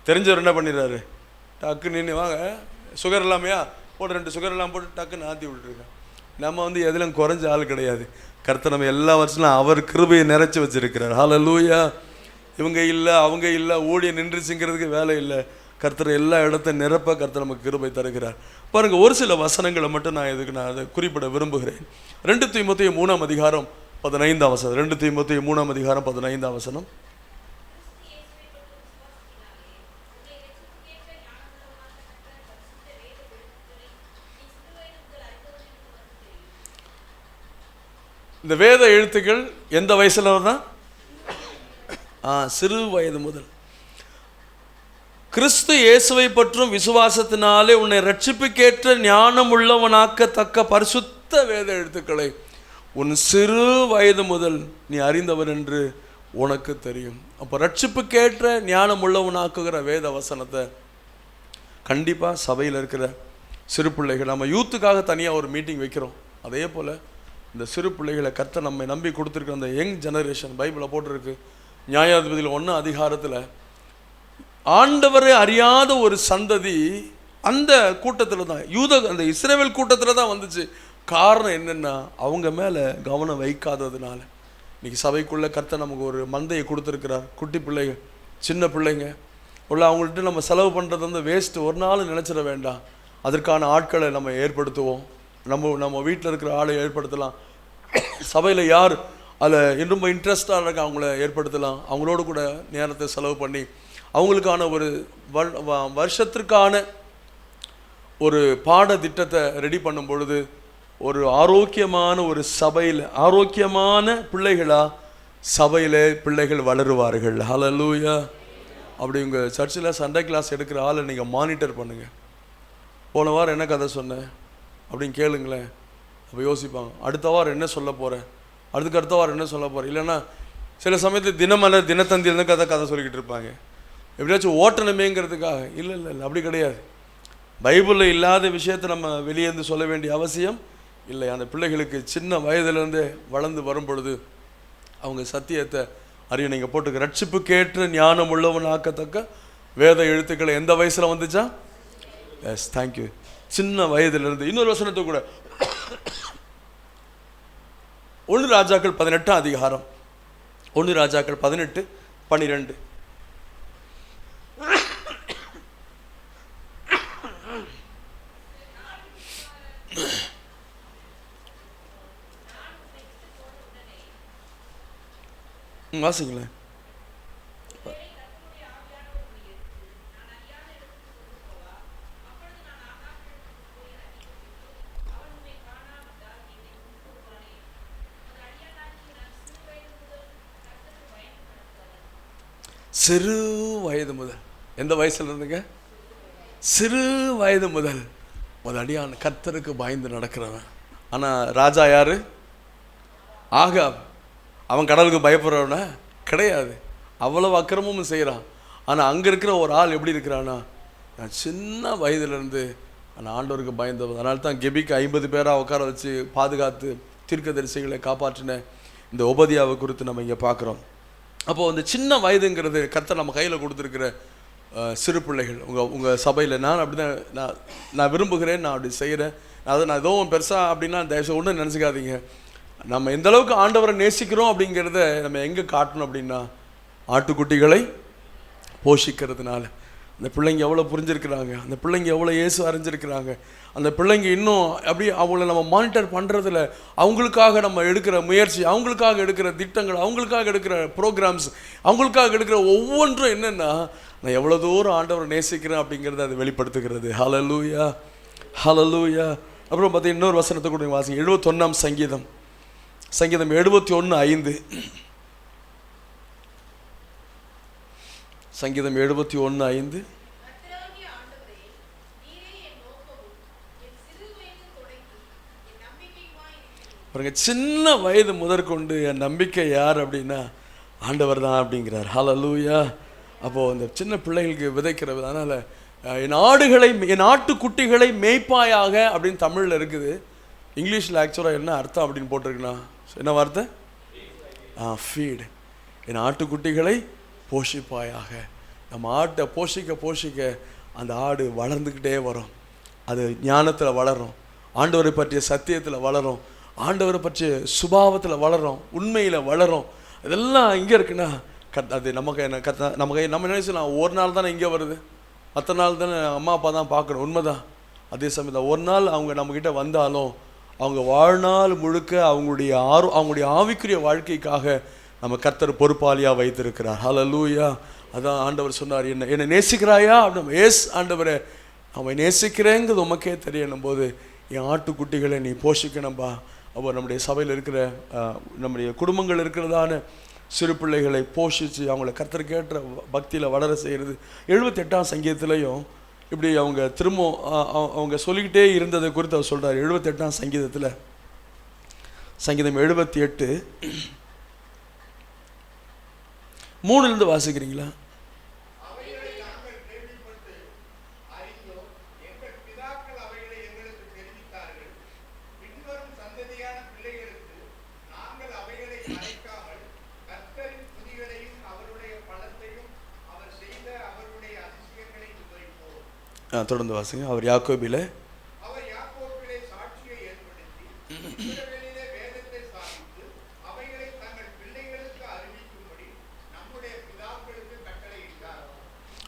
தெரிஞ்சவர் என்ன பண்ணிடுறாரு, டக்கு நின்று வாங்க சுகர் இல்லாமையா போட்டு 2 சுகர் எல்லாம் போட்டு டக்குன்னு ஆற்றி விட்டுருக்கேன். நம்ம வந்து எதிலும் குறைஞ்ச ஆள் கிடையாது. கர்த்தர் நம்ம எல்லா வருஷமும் அவர் கிருபையை நிறைச்சி வச்சிருக்கிறார். ஹல்லேலூயா. இவங்க இல்லை அவங்க இல்லை ஊழியம் நின்றுச்சுங்கிறதுக்கு வேலை இல்லை. கர்த்தர் எல்லா இடத்தையும் நிரப்ப கர்த்தர் நமக்கு கிருபை தருகிறார். பாருங்கள், ஒரு சில வசனங்களை மட்டும் நான் அதை குறிப்பிட விரும்புகிறேன். 2 தீமோத்தேயு 3ஆம் அதிகாரம் 15ஆம் வசனம். 2 தீமோத்தேயு 3ஆம் அதிகாரம் 15ஆம் வசனம். இந்த வேத எழுத்துக்கள் எந்த வயசில் தான்? சிறு வயது முதல். கிறிஸ்து இயேசுவை பற்றும் விசுவாசத்தினாலே உன்னை ரட்சிப்புக்கேற்ற ஞானம் உள்ளவனாக்கத்தக்க பரிசுத்த வேத எழுத்துக்களை உன் சிறு வயது முதல் நீ அறிந்தவர் என்று உனக்கு தெரியும். அப்போ ரட்சிப்புக்கேற்ற ஞானம் உள்ளவனாக்குகிற வேத வசனத்தை கண்டிப்பாக சபையில் இருக்கிற சிறு பிள்ளைகள், நம்ம யூத்துக்காக தனியாக ஒரு மீட்டிங் வைக்கிறோம், அதே போல் இந்த சிறு பிள்ளைகளை கர்த்தர் நம்மை நம்பி கொடுத்துருக்க அந்த யங் ஜெனரேஷன், பைபிளில் போட்டிருக்கு நியாயாதிபதியில் 1 அதிகாரத்தில், ஆண்டவரை அறியாத ஒரு சந்ததி அந்த கூட்டத்தில் தான், அந்த இஸ்ரவேல் கூட்டத்தில் தான் வந்துச்சு. காரணம் என்னென்னா அவங்க மேலே கவனம் வைக்காததுனால. இன்றைக்கி சபைக்குள்ளே கர்த்தர் நமக்கு ஒரு மந்தையை கொடுத்துருக்கிறார். குட்டி பிள்ளைங்க, சின்ன பிள்ளைங்க உள்ள, அவங்கள்ட்ட நம்ம செலவு பண்ணுறது வந்து வேஸ்ட்டு, ஒரு நாள் நினச்சிட வேண்டாம். அதற்கான ஆட்களை நம்ம ஏற்படுத்துவோம். நம்ம வீட்டில் இருக்கிற ஆளை ஏற்படுத்தலாம். சபையில் யார் அதில் ரொம்ப இன்ட்ரெஸ்டாக இருக்க அவங்கள ஏற்படுத்தலாம். அவங்களோட கூட நேரத்தை செலவு பண்ணி அவங்களுக்கான ஒரு வருஷத்திற்கான ஒரு பாடத்திட்டத்தை ரெடி பண்ணும் பொழுது ஒரு ஆரோக்கியமான ஒரு சபையில், ஆரோக்கியமான பிள்ளைகளாக சபையில் பிள்ளைகள் வளருவார்கள். ஹல்லேலூயா. அப்படி உங்கள் சர்ச்சில் சண்டே கிளாஸ் எடுக்கிற ஆளை நீங்கள் மானிட்டர் பண்ணுங்கள். போன வாரம் என்ன கதை சொன்னேன் அப்படின்னு கேளுங்களேன். அப்போ யோசிப்பாங்க, அடுத்த வாரம் என்ன சொல்ல போகிறேன், அடுத்த வாரம் என்ன சொல்ல போகிறேன். இல்லைன்னா சில சமயத்தில் தினமலர் தினத்தந்தியில் கதை சொல்லிக்கிட்டு இருப்பாங்க, எப்படியாச்சும் ஓட்டணுமேங்கிறதுக்காக. இல்லை இல்லை இல்லை, அப்படி கிடையாது. பைபிளில் இல்லாத விஷயத்தை நம்ம வெளியேந்து சொல்ல வேண்டிய அவசியம் இல்லை. அந்த பிள்ளைகளுக்கு சின்ன வயதிலேருந்தே வளர்ந்து வரும் பொழுது அவங்க சத்தியத்தை அறிய நீங்கள் போட்டுக்க. ரட்சிப்புக்கேற்ற ஞானம் உள்ளவனாக்கத்தக்க வேத எழுத்துக்களை எந்த வயசில் வந்துச்சா? Yes, thank you. சின்ன வயதிலிருந்து. இன்னொரு வசனத்தை கூட 1 ராஜாக்கள் 18 அதிகாரம், 1 ராஜாக்கள் 18:12. வாசிங்களேன். சிறு வயது முதல், எந்த வயசுல இருந்துங்க? சிறு வயது முதல் அடியான் கர்த்தருக்கு பயந்து நடக்கிறவன். ஆனால் ராஜா யாரு? ஆகாப். அவன் கடலுக்கு பயப்படுறவனா கிடையாது, அவ்வளவு அக்கிரமும் செய்கிறான். ஆனால் அங்கே இருக்கிற ஒரு ஆள் எப்படி இருக்கிறான்னா, நான் சின்ன வயதுலேருந்து அந்த ஆண்டவருக்கு பயந்தவன். அதனால தான் கெபிக்கு 50 பேராக உட்கார வச்சு பாதுகாத்து தீர்க்கதரிசிகளை காப்பாற்றின இந்த ஒபதியாவை குறித்து நம்ம இங்கே பார்க்குறோம். அப்போது அந்த சின்ன வயதுங்கிறது கர்த்தர் நம்ம கையில் கொடுத்துருக்கிற சிறு பிள்ளைகள். உங்கள் சபையில் நான் அப்படி தான் நான் விரும்புகிறேன், நான் அப்படி செய்கிறேன். நான் ஏதோ பெருசாக அப்படின்னா தயவுசெய்து ஒன்றும் நினச்சிக்காதீங்க. நம்ம எந்த அளவுக்கு ஆண்டவரை நேசிக்கிறோம் அப்படிங்கிறத நம்ம எங்கே காட்டணும் அப்படின்னா, ஆட்டுக்குட்டிகளை போஷிக்கிறதுனால. அந்த பிள்ளைங்க எவ்வளோ புரிஞ்சிருக்கிறாங்க, அந்த பிள்ளைங்க எவ்வளோ இயேசு அறிஞ்சிருக்கிறாங்க, அந்த பிள்ளைங்க இன்னும் அப்படி அவங்கள நம்ம மானிட்டர் பண்ணுறதுல அவங்களுக்காக நம்ம எடுக்கிற முயற்சி, அவங்களுக்காக எடுக்கிற திட்டங்கள், அவங்களுக்காக எடுக்கிற ப்ரோக்ராம்ஸ், அவங்களுக்காக எடுக்கிற ஒவ்வொன்றும் என்னென்னா, நான் எவ்வளோ தூரம் ஆண்டவரை நேசிக்கிறேன் அப்படிங்கிறத அது வெளிப்படுத்துகிறது. ஹல்லேலூயா, ஹல்லேலூயா. அப்புறம் பார்த்தீங்கன்னா இன்னொரு வசனத்தை கூட வாசிங்க. 71ஆம் சங்கீதம் 71:5. சங்கீதம் 71:5. பாருங்க, சின்ன வயது முதற்கொண்டு என் நம்பிக்கை யார் அப்படின்னா ஆண்டவர் தான் அப்படிங்கிறார். ஹல்லேலூயா. அப்போது அந்த சின்ன பிள்ளைகளுக்கு விதைக்கிறது. அதனால் என் ஆட்டுக்குட்டிகளை மேய்ப்பாயாக அப்படின்னு தமிழில் இருக்குது. இங்கிலீஷில் ஆக்சுவலாக என்ன அர்த்தம் அப்படின்னு போட்டிருக்குண்ணா, என்ன வார்த்தை? ஃபீட். என் ஆட்டுக்குட்டிகளை போஷிப்பாயாக. நம்ம ஆட்டை போஷிக்க அந்த ஆடு வளர்ந்துக்கிட்டே வரும். அது ஞானத்தில் வளரும், ஆண்டவரை பற்றிய சத்தியத்தில் வளரும், ஆண்டவரை பற்றிய சுபாவத்தில் வளரும், உண்மையில் வளரும். இதெல்லாம் இங்கே இருக்குன்னா அது நம்ம நினைச்சலாம், ஒரு நாள் தானே இங்கே வருது, மற்ற நாள் தானே அம்மா அப்பா தான் பார்க்கணும். உண்மைதான். அதே சமயத்தில் ஒரு நாள் அவங்க நம்மக்கிட்ட வந்தாலும் அவங்க வாழ்நாள் முழுக்க அவங்களுடைய ஆவிக்குரிய வாழ்க்கைக்காக நம்ம கர்த்தர் பொறுப்பாளியாக வைத்திருக்கிறார். ஹல்லேலூயா. அதான் ஆண்டவர் சொன்னார், என்னை நேசிக்கிறாயா அப்படின்னு. எஸ் ஆண்டவரை, அவன் நேசிக்கிறேங்கிறது உமக்கே தெரியணும் போது என் ஆட்டுக்குட்டிகளை நீ போஷிக்கணும்பா. அப்போ நம்முடைய சபையில் இருக்கிற நம்முடைய குடும்பங்கள் இருக்கிறதான சிறு பிள்ளைகளை போஷித்து அவங்கள கர்த்தருக்கேற்ற பக்தியில் வளர செய்கிறது. 78ஆம் சங்கீதத்திலையும் இப்படி அவங்க திரும்ப அவங்க சொல்லிக்கிட்டே இருந்ததை குறித்து அவர் சொல்கிறார். 78ஆம் சங்கீதத்தில், சங்கீதம் 78 3 வாசிக்கிறீங்களா? தொடர்ந்து வாசிங்க. அவர் யாக்கோபிலே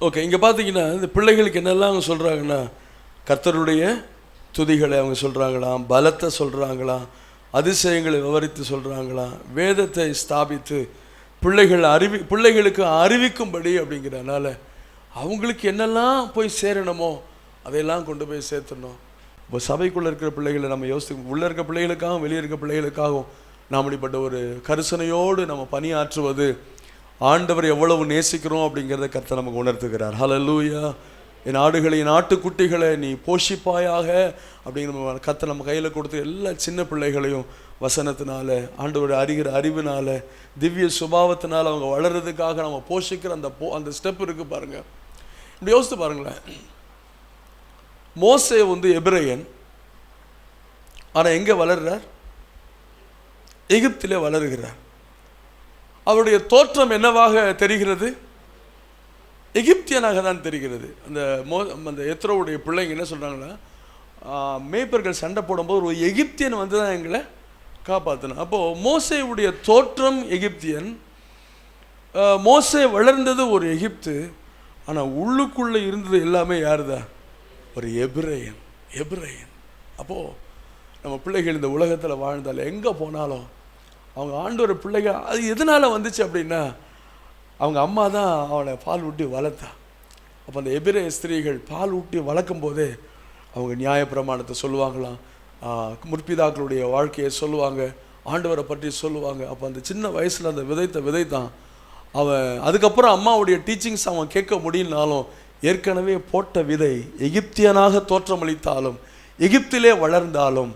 ஓகே. இங்கே பார்த்தீங்கன்னா இந்த பிள்ளைகளுக்கு என்னெல்லாம் அவங்க சொல்கிறாங்கன்னா, கர்த்தருடைய துதிகளை அவங்க சொல்கிறாங்களாம், பலத்தை சொல்கிறாங்களாம், அதிசயங்களை விவரித்து சொல்கிறாங்களாம், வேதத்தை ஸ்தாபித்து பிள்ளைகளுக்கு அறிவிக்கும்படி அப்படிங்கிறனால அவங்களுக்கு என்னெல்லாம் போய் சேரணுமோ அதையெல்லாம் கொண்டு போய் சேர்த்துடணும். இப்போ சபைக்குள்ளே இருக்கிற பிள்ளைகளை நம்ம யோசிக்க, உள்ளே இருக்க பிள்ளைகளுக்காகவும் வெளியே இருக்க பிள்ளைகளுக்காகவும் நாம் இப்படிப்பட்ட ஒரு கரிசனையோடு நம்ம பணியாற்றுவது ஆண்டவர் எவ்வளவு நேசிக்கிறோம் அப்படிங்கிறத கர்த்தர் நமக்கு உணர்த்துகிறார். ஹல்லேலூயா. என் ஆடுகளை, என் ஆட்டுக்குட்டிகளை நீ போஷிப்பாயாக அப்படிங்கிற கர்த்தர் நம்ம கையில் கொடுத்து எல்லா சின்ன பிள்ளைகளையும் வசனத்தினால, ஆண்டவர் அறிகிற அறிவினால, திவ்ய சுபாவத்தினால் அவங்க வளர்கிறதுக்காக நம்ம போஷிக்கிற அந்த ஸ்டெப் இருக்குது பாருங்கள். இப்படி யோசித்து பாருங்களேன். மோசே எபிரேயன், ஆனால் எங்கே வளர்கிறார்? எகிப்திலே வளர்கிறார். அவருடைய தோற்றம் என்னவாக தெரிகிறது? எகிப்தியனாக தான் தெரிகிறது. அந்த எத்ரோவுடைய பிள்ளைங்க என்ன சொல்கிறாங்கன்னா, மேய்ப்பர்கள் சண்டை போடும்போது ஒரு எகிப்தியன் தான் எங்களை காப்பாற்றணும். அப்போது மோசேவுடைய தோற்றம் எகிப்தியன், மோசே வளர்ந்தது ஒரு எகிப்து, ஆனால் உள்ளுக்குள்ளே இருந்தது எல்லாமே யாருதான்? ஒரு எபிரேயன். அப்போது நம்ம பிள்ளைகள் இந்த உலகத்தில் வாழ்ந்தாலும் எங்கே போனாலும் அவங்க ஆண்டவர் பிள்ளைகள். அது எதனால் வந்துச்சு அப்படின்னா, அவங்க அம்மா தான் அவளை பால் ஊட்டி வளர்த்தா. அப்போ அந்த எபிரேய ஸ்திரீகள் பால் ஊட்டி வளர்க்கும் போதே அவங்க நியாயப்பிரமாணத்தை சொல்லுவாங்களாம், முற்பிதாக்களுடைய வாழ்க்கையை சொல்லுவாங்க, ஆண்டவரை பற்றி சொல்லுவாங்க. அப்போ அந்த சின்ன வயசில் அந்த விதைத்தான் அவன். அதுக்கப்புறம் அம்மாவுடைய டீச்சிங்ஸ் அவன் கேட்க முடியினாலும், ஏற்கனவே போட்ட விதை எகிப்தியனாக தோற்றமளித்தாலும், எகிப்திலே வளர்ந்தாலும்,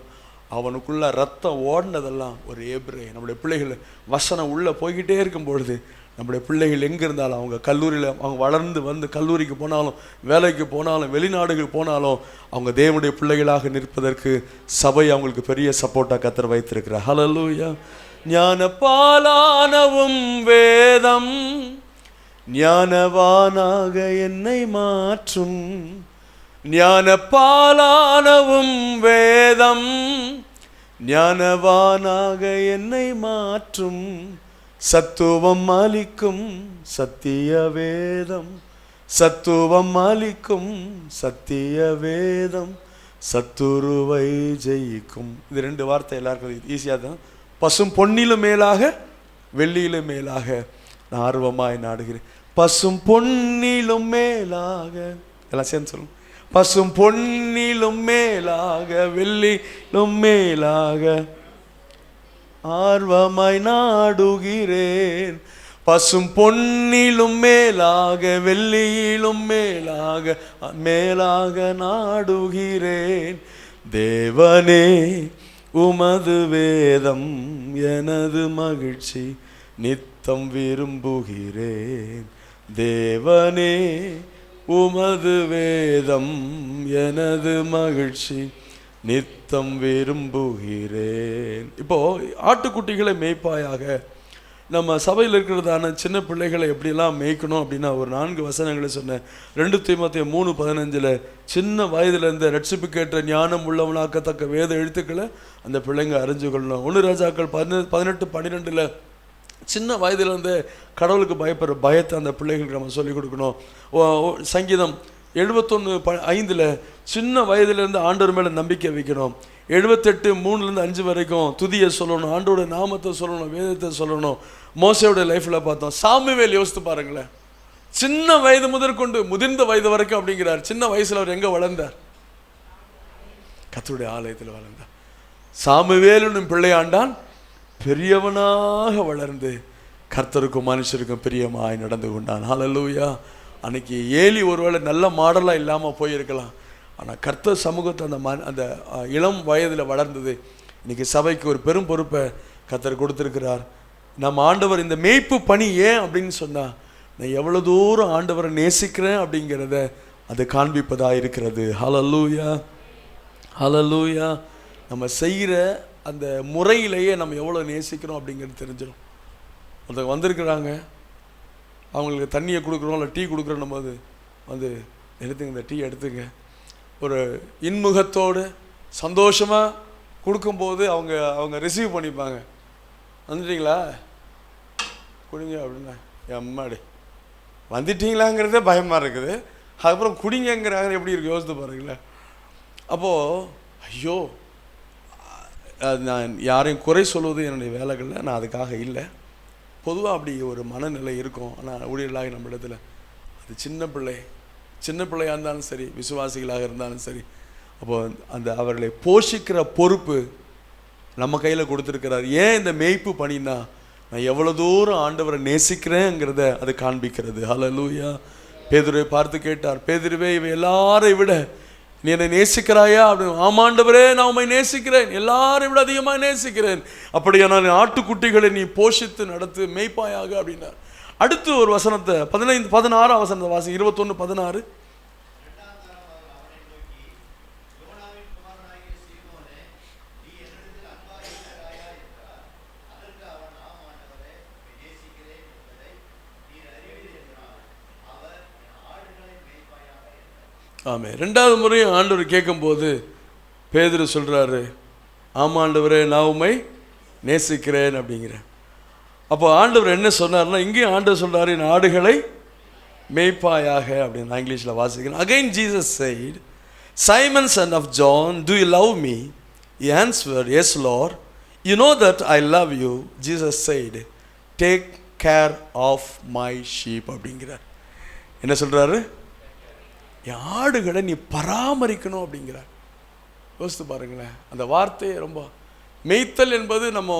அவனுக்குள்ள ரத்தம் ஓடினதெல்லாம் ஒரு எபிரேயன். நம்முடைய பிள்ளைகள் வசனம் உள்ளே போய்கிட்டே இருக்கும் பொழுது, நம்முடைய பிள்ளைகள் எங்கே இருந்தாலும், அவங்க கல்லூரியில் அவங்க வளர்ந்து வந்து கல்லூரிக்கு போனாலும், வேலைக்கு போனாலும், வெளிநாடுகள் போனாலும், அவங்க தேவனுடைய பிள்ளைகளாக நிற்பதற்கு சபை அவங்களுக்கு பெரிய சப்போர்ட்டாக கர்த்தர் வைத்திருக்கிறார். ஹல்லேலூயா. ஞானபாலானவும் வேதம் ஞானவானாக என்னை மாற்றும். ஞானபாலானவும் வேதம் ஞானவானாக என்னை மாற்றும். சத்துவம் அளிக்கும் சத்திய வேதம், சத்துவம் அளிக்கும் சத்திய வேதம், சத்துருவை ஜெயிக்கும். இது 2 வார்த்தை எல்லாருக்கும் ஈஸியாக தான். பசும் பொன்னிலும் மேலாக வெள்ளியிலும் மேலாக நான் ஆர்வமாய் நாடுகிறேன். பசும் பொன்னிலும் மேலாக, எல்லாம் சேர்ந்து சொல்லுங்க. பசும் பொன்னிலும் மேலாக வெள்ளியிலும் மேலாக ஆர்வமாய் நாடுகிறேன். பசும் பொன்னிலும் மேலாக வெள்ளியிலும் மேலாக நாடுகிறேன். தேவனே உமது வேதம் எனது மகிழ்ச்சி, நித்தம் விரும்புகிறேன். தேவனே உமது வேதம் எனது மகிழ்ச்சி, நித்தம் விரும்புகிறேன். இப்போது ஆட்டுக்குட்டிகளை மேய்ப்பாயாக. நம்ம சபையில் இருக்கிறதான சின்ன பிள்ளைகளை எப்படிலாம் மேய்க்கணும் அப்படின்னா, ஒரு 4 வசனங்களை சொன்னேன். 2 தீமோத்தேயு 3:15 சின்ன வயதிலேருந்து ரட்சிப்புக்கேற்ற ஞானம் உள்ளவனாக்கத்தக்க வேத எழுத்துக்களை அந்த பிள்ளைங்க அறிஞ்சு கொள்ளணும். 1 ராஜாக்கள் 18:12 சின்ன வயதிலேருந்து கடவுளுக்கு பயப்படுற பயத்தை அந்த பிள்ளைகளுக்கு நம்ம சொல்லிக் கொடுக்கணும். சங்கீதம் 71:5 சின்ன வயதிலேருந்து ஆண்டவர் மேலே நம்பிக்கை வைக்கணும். 78:3-5 வரைக்கும் துதியை சொல்லணும், ஆண்டோட நாமத்தை சொல்லணும், வேதத்தை சொல்லணும். மோசேயோட லைஃப்பில் பார்த்தோம். சாமுவேல் யோசித்து பாருங்களேன், சின்ன வயது முதற்கொண்டு முதிர்ந்த வயது வரைக்கும் அப்படிங்கிறார். சின்ன வயசில் அவர் எங்கே வளர்ந்தார்? கர்த்தருடைய ஆலயத்தில் வளர்ந்தார். சாமுவேல் என்னும் பிள்ளையாண்டான் பெரியவனாக வளர்ந்து கர்த்தருக்கும் மனுஷருக்கும் பிரியமாய் நடந்து கொண்டான். ஹல்லேலூயா. அன்னைக்கு ஏலி ஒருவேளை நல்ல மாடலாக இல்லாமல் போயிருக்கலாம். ஆனால் கர்த்தர் சமூகத்தை அந்த இளம் வயதில் வளர்ந்தது. இன்றைக்கி சபைக்கு ஒரு பெரும் பொறுப்பை கர்த்தர் கொடுத்துருக்கிறார். நம்ம ஆண்டவர் இந்த மேய்ப்பு பணி ஏன் அப்படின்னு சொன்னால், நான் எவ்வளோ தூரம் ஆண்டவரை நேசிக்கிறேன் அப்படிங்கிறத அது காண்பிப்பதாக இருக்கிறது. ஹல்லேலூயா, ஹல்லேலூயா. நம்ம செய்கிற அந்த முறையிலேயே நம்ம எவ்வளோ நேசிக்கிறோம் அப்படிங்கிறது தெரிஞ்சிடும். ஒருத்தங்க வந்திருக்கிறாங்க, அவங்களுக்கு தண்ணியை கொடுக்குறோம் இல்லை டீ கொடுக்குறோம் போது வந்து எடுத்துங்க, இந்த டீ எடுத்துங்க, ஒரு இன்முகத்தோடு சந்தோஷமாக கொடுக்கும்போது அவங்க ரிசீவ் பண்ணிப்பாங்க. வந்துட்டீங்களா குடிங்க அப்படின்னா, எம்மாடி வந்துட்டீங்களாங்கிறதே பயமாக இருக்குது, அதுக்கப்புறம் குடிங்கிறாங்க, எப்படி இருக்கு யோசித்து பாருங்களேன். அப்போது ஐயோ, நான் யாரையும் குறை சொல்வது என்னுடைய வேலைகளில் நான் அதுக்காக இல்லை. பொதுவாக அப்படி ஒரு மனநிலை இருக்கும். ஆனால் ஊழியர்களாக நம்ம இடத்துல அது சின்ன பிள்ளையாக இருந்தாலும் சரி, விசுவாசிகளாக இருந்தாலும் சரி, அப்போது அந்த அவர்களை போஷிக்கிற பொறுப்பு நம்ம கையில் கொடுத்துருக்கிறார். ஏன் இந்த மேய்ப்பு பணினா, நான் எவ்வளோ தூரம் ஆண்டவரை நேசிக்கிறேங்கிறத அது காண்பிக்கிறது. ஹல்லேலூயா. பேதுருவை பார்த்து கேட்டார், பேதுருவே, இவை எல்லாரை விட நீ என்னை நேசிக்கிறாயா அப்படின்னு. ஆமாண்டவரே, நான் உம்மை நேசிக்கிறேன், எல்லாரை விட அதிகமாக நேசிக்கிறேன். அப்படியானால் ஆட்டுக்குட்டிகளை நீ போஷித்து நடத்து, மேய்ப்பாயாக அப்படின்னார். அடுத்து ஒரு வசனத்தை 16 வசனத்தை வாசி, 21:16. ஆமே. 2வது முறையும் ஆண்டவர் கேட்கும்போது பேதுரு சொல்கிறாரு, ஆமாம் ஆண்டவரே, நான் உம்மை நேசிக்கிறேன் அப்படிங்கிற. அப்போ ஆண்டவர் என்ன சொன்னார்னா, இங்கேயும் ஆண்டவர் சொல்கிறாரு, என் ஆடுகளை மேய்ப்பாயாக அப்படின்னு. நான் இங்கிலீஷில் வாசிக்கிறேன். Again Jesus said, Simon son of John, do you love me? He answered, yes Lord, you know that I love you. Jesus said, take care of my sheep அப்படிங்கிறார். என்ன சொல்கிறாரு? என் ஆடுகளை நீ பராமரிக்கணும் அப்படிங்கிறார். யோசித்து பாருங்களேன், அந்த வார்த்தையை ரொம்ப மேய்த்தல் என்பது நம்ம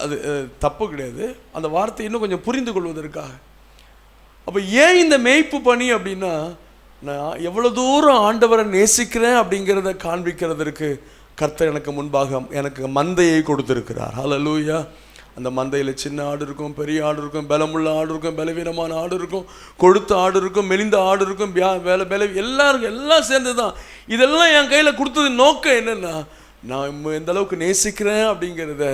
அது தப்பு கிடையாது. அந்த வார்த்தை இன்னும் கொஞ்சம் புரிந்து கொள்வதற்காக. அப்போ ஏன் இந்த மேய்ப்பு பணி அப்படின்னா, நான் எவ்வளோ தூரம் ஆண்டவரை நேசிக்கிறேன் அப்படிங்கிறத காண்பிக்கிறதற்கு கர்த்தர் எனக்கு முன்பாக எனக்கு மந்தையை கொடுத்துருக்கிறார். ஹல்லேலூயா. அந்த மந்தையில் சின்ன ஆடு இருக்கும், பெரிய ஆடு இருக்கும், பலமுள்ள ஆடு இருக்கும், பலவீனமான ஆடு இருக்கும், கொழுத்த ஆடு இருக்கும், மெலிந்த ஆடு இருக்கும், எல்லாருக்கும் எல்லாம் சேர்ந்து தான். இதெல்லாம் என் கையில் கொடுத்தது நோக்கம் என்னென்னா, நான் எந்த அளவுக்கு நேசிக்கிறேன் அப்படிங்கிறத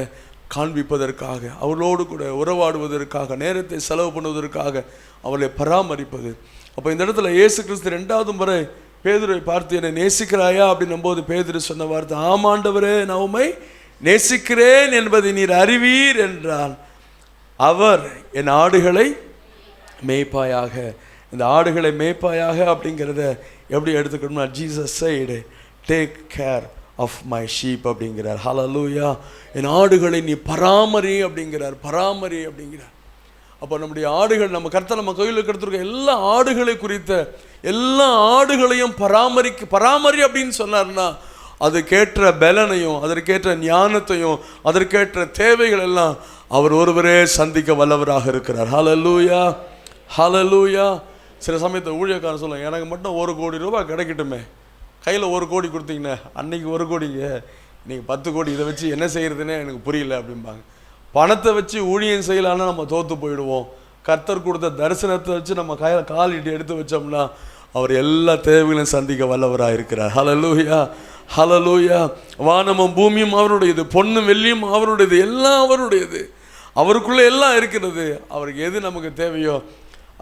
காண்பிப்பதற்காக, அவளோடு கூட உறவாடுவதற்காக, நேரத்தை செலவு பண்ணுவதற்காக அவளை பராமரிப்பது. அப்போ இந்த இடத்துல இயேசு கிறிஸ்து 2வது முறை பேதுருவை பார்த்து, என்னை நேசிக்கிறாயா அப்படின்னும் போது பேதுரு சொன்ன வார்த்தை, ஆமாண்டவரே, நான் உம்மை நேசிக்கிறேன் என்பதை நீர் அறிவீர் என்றால், அவர் என் ஆடுகளை மேய்ப்பாயாக. இந்த ஆடுகளை மேய்ப்பாயாக அப்படிங்கிறத எப்படி எடுத்துக்கணும்னா, Jesus said, take care of my sheep அப்படிங்கிறார். ஹல்லேலூயா. என் ஆடுகளை நீ பராமரி அப்படிங்கிறார், பராமரி அப்படிங்கிறார். அப்போ நம்முடைய ஆடுகள், நம்ம கர்த்தர் நம்ம கோயிலுக்கு எடுத்துருக்க எல்லா ஆடுகளை குறித்த எல்லா ஆடுகளையும் பராமரி அப்படின்னு சொன்னார்னா, அதுக்கேற்ற பலனையும் அதற்கேற்ற ஞானத்தையும் அதற்கேற்ற தேவைகள் எல்லாம் அவர் ஒருவரே சந்திக்க வல்லவராக இருக்கிறார். ஹல்லேலூயா, ஹல்லேலூயா. சில சமயத்தை ஊழியக்காரன் சொல்லுவாங்க, எனக்கு மட்டும் 1 கோடி ரூபாய் கிடைக்கட்டுமே, கையில் 1 கோடி கொடுத்தீங்கண்ணே, அன்னைக்கு 1 கோடிங்க, நீங்கள் 10 கோடி, இதை வச்சு என்ன செய்கிறதுனே எனக்கு புரியல அப்படிம்பாங்க. பணத்தை வச்சு ஊழியம் செய்யலான்னா நம்ம தோற்று போயிடுவோம். கர்த்தர் கொடுத்த தரிசனத்தை வச்சு நம்ம காலிட்டு எடுத்து வச்சோம்னா அவர் எல்லா தேவைகளையும் சந்திக்க வல்லவராக இருக்கிறார். ஹல்லேலூயா, ஹல்லேலூயா. வானமும் பூமியும் அவருடையது, பொன்னும் வெள்ளியும் அவருடையது, எல்லாம் அவருடையது. அவருக்குள்ளே எல்லாம் இருக்கிறது. அவருக்கு எது நமக்கு தேவையோ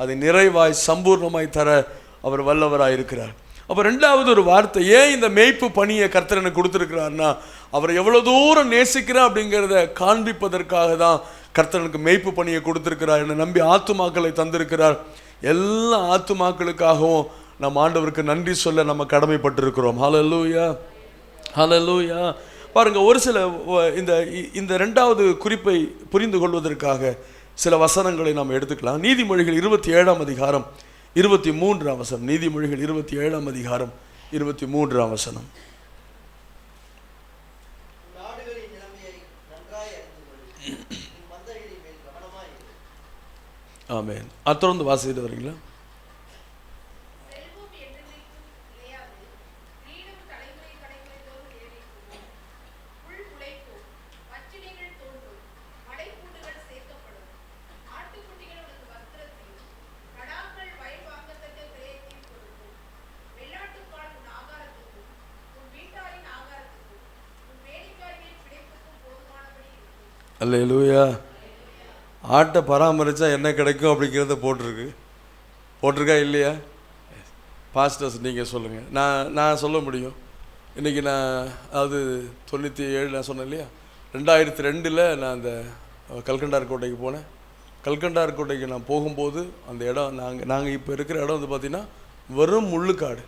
அதை நிறைவாய் சம்பூர்ணமாய் தர அவர் வல்லவராக இருக்கிறார். அப்போ 2வது ஒரு வார்த்தை, ஏன் இந்த மேய்ப்பு பணியை கர்த்தர் எனக்கு கொடுத்துருக்கிறார்னா, அவர் எவ்வளோ தூரம் நேசிக்கிறார் அப்படிங்கிறத காண்பிப்பதற்காக தான் கர்த்தர் எனக்கு மேய்ப்பு பணியை கொடுத்துருக்கிறார். என்னை நம்பி ஆத்துமாக்களை தந்திருக்கிறார். எல்லா ஆத்துமாக்களுக்காகவும் நம்ம ஆண்டவருக்கு நன்றி சொல்ல நம்ம கடமைப்பட்டிருக்கிறோம். ஹல்லேலூயா, ஹல்லேலூயா. பாருங்க, ஒரு சில இந்த 2வது குறிப்பை புரிந்து கொள்வதற்காக சில வசனங்களை நாம் எடுத்துக்கலாம். நீதிமொழிகள் 27ஆம் அதிகாரம் 23ஆம் வசனம். நீதிமொழிகள் 27ஆம் அதிகாரம் 23ஆம் வசனம். ஆமென். தொடர்ந்து வாசிட்டு வரீங்களா? அல்லேலூயா. ஆட்டை பராமரித்தா என்ன கிடைக்கும் அப்படிங்கிறத போட்டிருக்கா இல்லையா? பாஸ்டர்ஸ் நீங்கள் சொல்லுங்கள். நான் சொல்ல முடியும். இன்றைக்கி நான் அதாவது 97 நான் சொன்னேன் இல்லையா, 2002 நான் அந்த கல்கண்டார் கோட்டைக்கு போனேன். கல்கண்டார் கோட்டைக்கு நான் போகும்போது அந்த இடம் நாங்கள் இப்போ இருக்கிற இடம் வந்து பார்த்திங்கன்னா வெறும் முள்ளுக்காடு.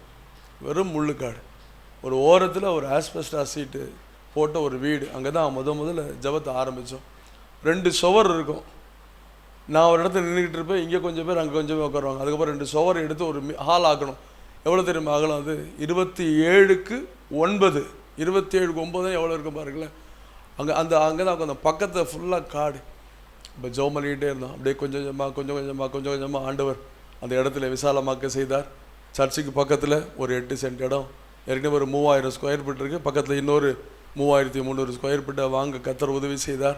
ஒரு ஓரத்தில் ஒரு ஆஸ்பெஸ்டாஸ் சீட்டு போட்ட ஒரு வீடு. அங்கே தான் முதல்ல ஜபத்தை ஆரம்பித்தோம். 2 சுவர் இருக்கும். நான் ஒரு இடத்துல நின்றுக்கிட்டு இருப்பேன், இங்கே கொஞ்சம் பேர் அங்கே கொஞ்சம் பேர் உட்காருவாங்க. அதுக்கப்புறம் 2 சுவர் எடுத்து ஒரு ஹால் ஆக்கணும். எவ்வளோ தெரியுமா ஆகலாம்? அது 27x 9. 27x9 எவ்வளோ இருக்கும் பாருங்களேன். அங்கே தான் அந்த பக்கத்தை ஃபுல்லாக காடு. இப்போ ஜெபம் பண்ணிக்கிட்டே இருந்தோம். அப்படியே கொஞ்சம் கொஞ்சமாக ஆண்டவர் அந்த இடத்துல விசாலமாக்க செய்தார். சர்ச்சுக்கு பக்கத்தில் ஒரு 8 சென்ட் இடம், ஏற்கனவே ஒரு 3000 ஸ்கொயர் ஃபீட் இருக்குது. பக்கத்தில் இன்னொரு 3300 ஸ்கொயர் ஃபீட்டை வாங்க கர்த்தர் உதவி செய்தார்.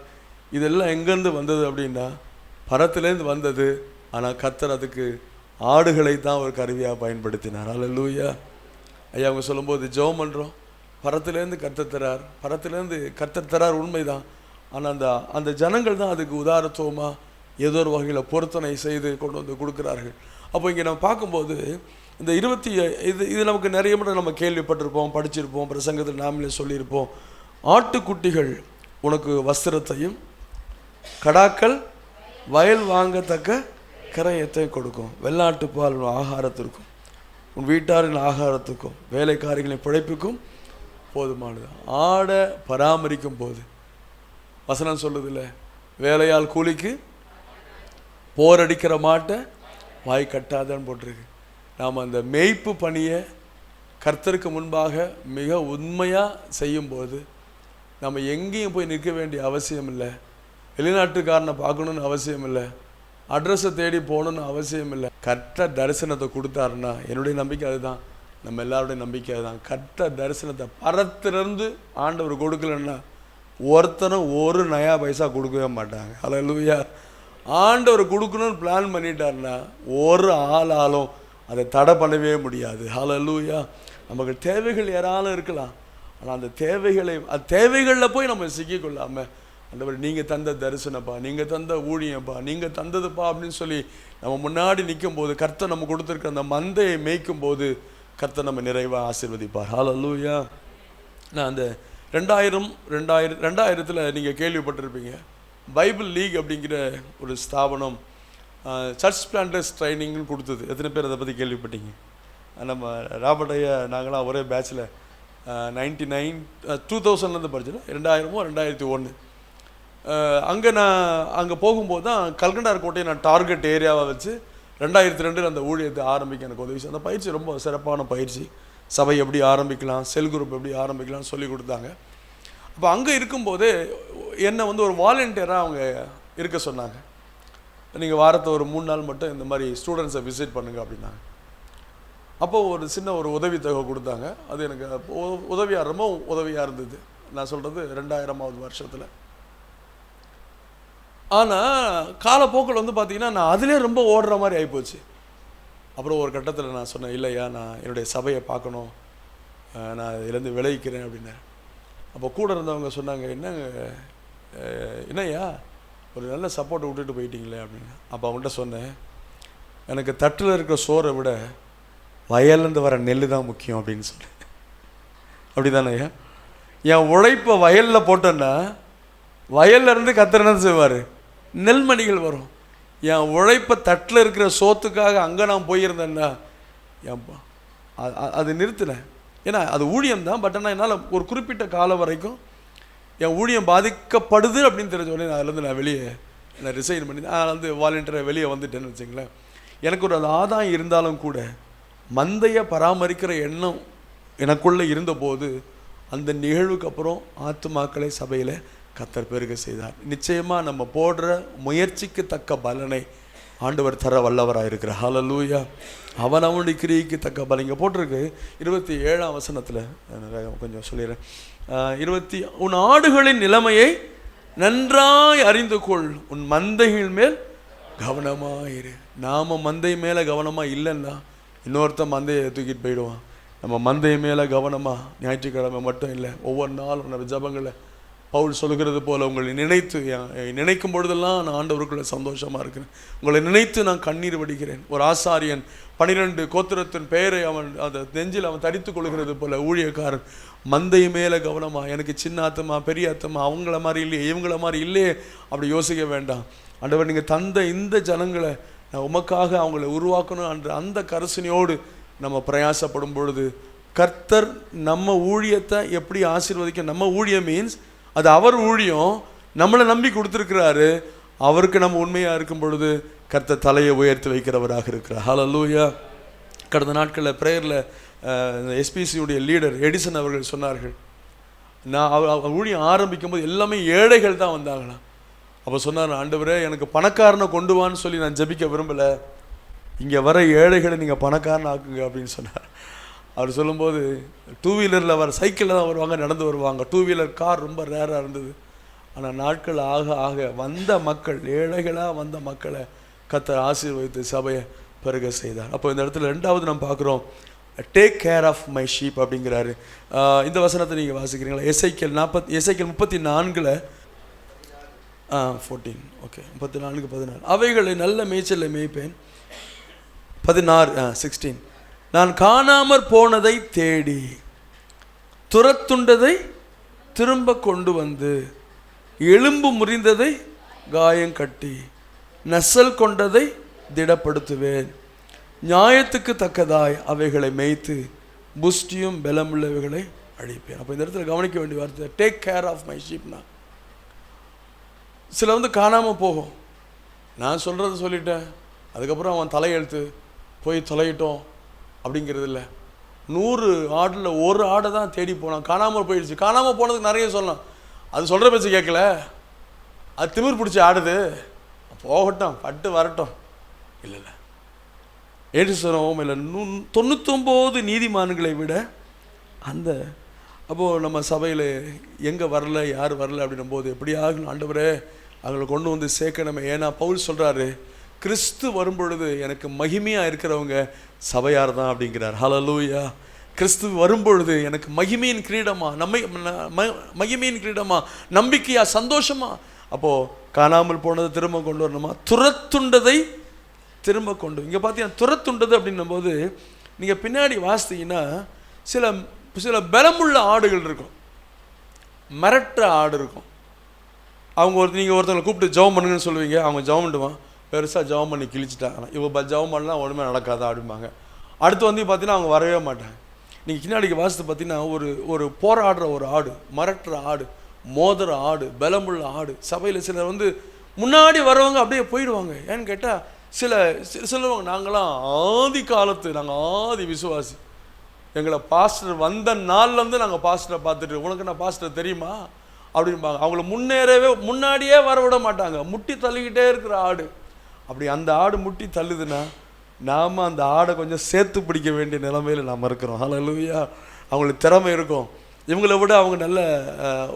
இதெல்லாம் எங்கேருந்து வந்தது அப்படின்னா பரத்துலேருந்து வந்தது. ஆனால் கர்த்தர் அதுக்கு ஆடுகளை தான் ஒரு கருவியாக பயன்படுத்தினார். அல்லேலூயா. ஐயா அவங்க சொல்லும்போது ஜெபம் பண்ணுறோம், பரத்துலேருந்து கர்த்தர் தரார் உண்மைதான். ஆனால் அந்த ஜனங்கள் தான் அதுக்கு உதாரணத்துவமாக ஏதோ ஒரு வகையில் பொருத்தனை செய்து கொண்டு வந்து கொடுக்குறார்கள். அப்போ இங்கே நம்ம பார்க்கும்போது இந்த இது நமக்கு நிறைய முறை நம்ம கேள்விப்பட்டிருப்போம், படிச்சிருப்போம், பிரசங்கத்தில் நாமளே சொல்லியிருப்போம். ஆட்டுக்குட்டிகள் உனக்கு வஸ்திரத்தையும், கடாக்கள் வயல் வாங்கத்தக்க கரையத்தை கொடுக்கும், வெள்ளாட்டுப்பால் உன் ஆகாரத்திற்கும், உன் வீட்டாரின் ஆகாரத்துக்கும், வேலைக்காரிகளின் பிழைப்புக்கும் போதுமானது. ஆடை பராமரிக்கும் போது வசனம் சொல்லுதில்ல, வேலையால் கூலிக்கு போரடிக்கிற மாட்டை வாய் கட்டாதான்னு போட்டிருக்கு. நாம் அந்த மேய்ப்பு பணியை கர்த்தருக்கு முன்பாக மிக உண்மையாக செய்யும்போது நம்ம எங்கேயும் போய் நிற்க வேண்டிய அவசியம் இல்லை. வெளிநாட்டுக்காரனை பார்க்கணுன்னு அவசியம் இல்லை. அட்ரஸை தேடி போகணுன்னு அவசியம் இல்லை. கர்த்தர் தரிசனத்தை கொடுத்தாருன்னா, என்னுடைய நம்பிக்கை அதுதான், நம்ம எல்லாருடைய நம்பிக்கை அதுதான். கர்த்தர் தரிசனத்தை பரத்திலிருந்து ஆண்டவர் கொடுக்கலன்னா ஒருத்தரும் ஒரு நயா பைசா கொடுக்கவே மாட்டாங்க. அல்லேலூயா. ஆண்டவர் கொடுக்கணும்னு பிளான் பண்ணிட்டாருன்னா ஒரு ஆளாலும் அதை தடை பண்ணவே முடியாது. அல்லேலூயா. நமக்கு தேவைகள் யாராலும் இருக்கலாம், ஆனால் அந்த தேவைகளில் போய் நம்ம சிக்கிக்கொள்ளாமல், ஆண்டவர் நீங்கள் தந்த தரிசனப்பா, நீங்கள் தந்த ஊழியப்பா, நீங்கள் தந்ததுப்பா அப்படின்னு சொல்லி நம்ம முன்னாடி நிற்கும் போது, கர்த்தர் நம்ம கொடுத்துருக்க அந்த மந்தையை மேய்க்கும் போது கர்த்தர் நம்ம நிறைவாக ஆசீர்வதிப்பார். அல்லேலூயா. நான் அந்த 2000 நீங்கள் கேள்விப்பட்டிருப்பீங்க, பைபிள் லீக் அப்படிங்கிற ஒரு ஸ்தாபனம் சர்ச் பிளான்டர்ஸ் ட்ரைனிங்னு கொடுத்தது. எத்தனை பேர் அதை பற்றி கேள்விப்பட்டீங்க? நம்ம ராபர்ட் ஐயா நாங்களாம் ஒரே பேட்சில் 2000 படித்தோம். 2001 அங்கே போகும்போது தான் கல்கண்டார் கோட்டையை நான் டார்கெட் ஏரியாவை வச்சு 2002 அந்த ஊழியத்தை ஆரம்பிக்க எனக்கு உதவி. அந்த பயிற்சி ரொம்ப சிறப்பான பயிற்சி. சபை எப்படி ஆரம்பிக்கலாம், செல் குரூப் எப்படி ஆரம்பிக்கலாம்னு சொல்லி கொடுத்தாங்க. அப்போ அங்கே இருக்கும்போது என்னை ஒரு வாலண்டியராக அவங்க இருக்க சொன்னாங்க. நீங்கள் வாரத்தை ஒரு 3 நாள் மட்டும் இந்த மாதிரி ஸ்டூடெண்ட்ஸை விசிட் பண்ணுங்க அப்படின்னாங்க. அப்போது ஒரு சின்ன உதவி தொகை கொடுத்தாங்க. அது எனக்கு ரொம்ப உதவியாக இருந்தது. நான் சொல்கிறது 2000ஆவது வருஷத்தில். ஆனால் காலப்போக்கில் பார்த்திங்கன்னா நான் அதிலே ரொம்ப ஓடுற மாதிரி ஆகிப்போச்சு. அப்புறம் ஒரு கட்டத்தில் நான் சொன்னேன், இல்லையா நான் என்னுடைய சபையை பார்க்கணும், நான் இதுலேருந்து விளைவிக்கிறேன் அப்படின்னேன். அப்போ கூட இருந்தவங்க சொன்னாங்க, என்னய்யா ஒரு நல்ல சப்போர்ட்டை விட்டுட்டு போயிட்டீங்களே அப்படின்னு. அப்போ அவங்கள்ட்ட சொன்னேன், எனக்கு தட்டில் இருக்கிற சோறை விட வயல்லேருந்து வர நெல் தான் முக்கியம் அப்படின்னு சொன்னேன். அப்படி தானே ஐயா? என் உழைப்பை வயலில் போட்டேன்னா வயல்லேருந்து கர்த்தர் என்ன செய்வார்? நெல்மணிகள் வரும். என் உழைப்பை தட்டில் இருக்கிற சோத்துக்காக அங்கே நான் போயிருந்தேன்னா அது நிறுத்தினேன். ஏன்னா அது ஊழியம் தான். பட் ஆனால் என்னால் ஒரு குறிப்பிட்ட காலம் வரைக்கும் என் ஊழியம் பாதிக்கப்படுது அப்படின்னு தெரிஞ்ச உடனே அதிலேருந்து நான் ரிசைன் பண்ணி வாலண்டியராக வெளியே வந்துட்டேன்னு வச்சுங்களேன். எனக்கு ஒரு ஆதாயம் இருந்தாலும் கூட மந்தையை பராமரிக்கிற எண்ணம் எனக்குள்ளே இருந்தபோது அந்த நிகழ்வுக்கு அப்புறம் ஆத்துமாக்களை சபையில் கர்த்தர் பெருக செய்தார். நிச்சயமாக நம்ம போடுற முயற்சிக்கு தக்க பலனை ஆண்டவர் தர வல்லவராக இருக்கிறார். ஹல்லேலூயா. அவன் அவனுடைய கிரியைக்கு தக்க பலன். இங்கே போட்டிருக்கு 27ஆம் வசனத்தில், கொஞ்சம் சொல்லிடுறேன். உன் ஆடுகளின் நிலைமையை நன்றாய் அறிந்து கொள், உன் மந்தைகள் மேல் கவனமாயிரு. நாம் மந்தை மேலே கவனமாக இல்லைன்னா இன்னொருத்தன் மந்தையை தூக்கிட்டு போயிடுவான். நம்ம மந்தை மேலே கவனமாக, ஞாயிற்றுக்கிழமை மட்டும் இல்லை, ஒவ்வொரு நாளும் நம்ம ஜபங்களை பவுல் சொல்கிறது போல் உங்களை நினைக்கும் பொழுதெல்லாம் நான் ஆண்டவருக்குள்ள சந்தோஷமாக இருக்கிறேன். உங்களை நினைத்து நான் கண்ணீர் வடிக்கிறேன். ஒரு ஆசாரியன் 12 கோத்திரத்தின் பெயரை அவன் அந்த நெஞ்சில் அவன் தரித்து கொள்கிறது போல ஊழியக்காரன் மந்தை மேலே கவனமாக, எனக்கு சின்ன ஆத்தமா பெரிய ஆத்தமா அவங்கள மாதிரி இல்லையே இவங்கள மாதிரி இல்லையே அப்படி யோசிக்க வேண்டாம். ஆண்டவர் நீங்கள் தந்த இந்த ஜனங்களை நான் உமக்காக அவங்கள உருவாக்கணும் என்ற அந்த கரிசனையோடு நம்ம பிரயாசப்படும் பொழுது கர்த்தர் நம்ம ஊழியத்தை எப்படி ஆசீர்வதிக்க, நம்ம ஊழியம் மீன்ஸ் அது அவர் ஊழியம், நம்மளை நம்பி கொடுத்துருக்கிறாரு. அவருக்கு நம்ம உண்மையாக இருக்கும் பொழுது கர்த்தர் தலையை உயர்த்தி வைக்கிறவராக இருக்கிறார். ஹல்லேலூயா. கடந்த நாட்களில் ப்ரேயரில் எஸ்பிசியுடைய லீடர் எடிசன் அவர்கள் சொன்னார்கள், நான் அவர் ஊழியம் ஆரம்பிக்கும் போது எல்லாமே ஏழைகள் தான் வந்தாங்களாம். அப்போ சொன்னார், ஆண்டவரே எனக்கு பணக்காரனை கொண்டு வான்னு சொல்லி நான் ஜெபிக்க விரும்பலை, இங்கே வர ஏழைகளை நீங்கள் பணக்காரன் ஆக்குங்க அப்படின்னு சொன்னார். அவர் சொல்லும்போது 2 வீலரில் வர சைக்கிளில் தான் வருவாங்க, நடந்து வருவாங்க. 2 வீலர் கார் ரொம்ப ரேராக இருந்தது. ஆனால் நாட்கள் ஆக ஆக வந்த மக்கள், ஏழைகளாக வந்த மக்களை கர்த்தர் ஆசீர்வதித்து சபையை பெருக செய்தார். அப்போ இந்த இடத்துல 2வது நம்ம பார்க்குறோம், take care of my sheep அப்படிங்கிறாரு. இந்த வசனத்தை நீங்கள் வாசிக்கிறீங்களா? எசேக்கியேல் 34 14 ஓகே 34-14. அவைகளை நல்ல மேய்ச்சலை மேய்ப்பேன். 16 நான் காணாமற் போனதை தேடி துரத்துண்டதை திரும்ப கொண்டு வந்து எலும்பு முறிந்ததை காயம் கட்டி நெசல் கொண்டதை திடப்படுத்துவேன். நியாயத்துக்கு தக்கதாய் அவைகளை மேய்த்து புஷ்டியும் பலமுள்ளவைகளை அழிப்பேன். அப்போ இந்த இடத்துல கவனிக்க வேண்டிய வார்த்தை டேக் கேர் ஆஃப் மை ஷீப்னா. சில காணாமல் போகும், நான் சொல்கிறத சொல்லிட்டேன், அதுக்கப்புறம் அவன் தலையெழுத்து போய் தொலையிட்டோம் அப்படிங்கிறது இல்லை. 100 ஆடில் 1 ஆடை தான் தேடி போனான், காணாமல் போயிடுச்சு. காணாமல் போனதுக்கு நிறைய சொல்லலாம், அது சொல்கிற பேச்சு கேட்கல, அது திமிர் பிடிச்சி ஆடுது, போகட்டும் பட்டு வரட்டும். இல்லை ஏற்று சொல்லுவோம் இல்லை 99 நீதிமான்களை விட அந்த அப்போது நம்ம சபையில் எங்கே வரல யார் வரல அப்படின்னும் போது எப்படியாக ஆண்டவரே அவங்களை கொண்டு வந்து சேர்க்கணுமே. ஏன்னா பவுல் சொல்கிறாரு, கிறிஸ்து வரும்பொழுது எனக்கு மகிமையாக இருக்கிறவங்க சபையார் தான் அப்படிங்கிறார். ஹல்லேலூயா. கிறிஸ்து வரும்பொழுது எனக்கு மகிமையின் கிரீடமா, மகிமையின் கிரீடமா, நம்பிக்கையா, சந்தோஷமா. அப்போது காணாமல் போனதை திரும்ப கொண்டு வரணுமா, துரத்துண்டதை திரும்ப கொண்டு. இங்கே பார்த்தீங்கன்னா துரத்துண்டது அப்படின்னும் போது நீங்கள் பின்னாடி வாசித்தீங்கன்னா சில பலமுள்ள ஆடுகள் இருக்கும், மிரட்டுற ஆடு இருக்கும். நீங்கள் ஒருத்தவங்களை கூப்பிட்டு ஜெபம் பண்ணுங்கன்னு சொல்லுவீங்க, அவங்க ஜெபம் பண்ணுவான், பெருசாக ஜெபம் பண்ணி கிழிச்சிட்டாங்க, இவ ஜெபம் பண்ணலாம் ஒன்றுமே நடக்காதா அப்படிம்பாங்க. அடுத்து பார்த்தீங்கன்னா அவங்க வரவே மாட்டாங்க. நீங்கள் பின்னாடிக்கு வாசித்து பார்த்தீங்கன்னா ஒரு போராடுற ஒரு ஆடு, மிரட்டுற ஆடு, மோதிர ஆடு, பலமுள்ள ஆடு. சபையில் சிலர் முன்னாடி வரவங்க அப்படியே போயிடுவாங்க. ஏன்னு கேட்டால் சிலவங்க நாங்களாம் ஆதி காலத்து நாங்கள் ஆதி விசுவாசி, எங்களை பாஸ்டர் வந்த நாள்லேருந்து நாங்கள் பாஸ்டரை பார்த்துட்டு உனக்கு நான் பாஸ்டர் தெரியுமா அப்படின்பாங்க. அவங்கள முன்னாடியே வர விட மாட்டாங்க, முட்டி தள்ளிக்கிட்டே இருக்கிற ஆடு. அப்படி அந்த ஆடு முட்டி தள்ளுதுன்னா நாம் அந்த ஆடை கொஞ்சம் சேர்த்து பிடிக்க வேண்டிய நிலைமையில் நாம் இருக்கிறோம். ஹல்லேலூயா. அவங்களுக்கு திறமை இருக்கும், இவங்களை விட அவங்க நல்ல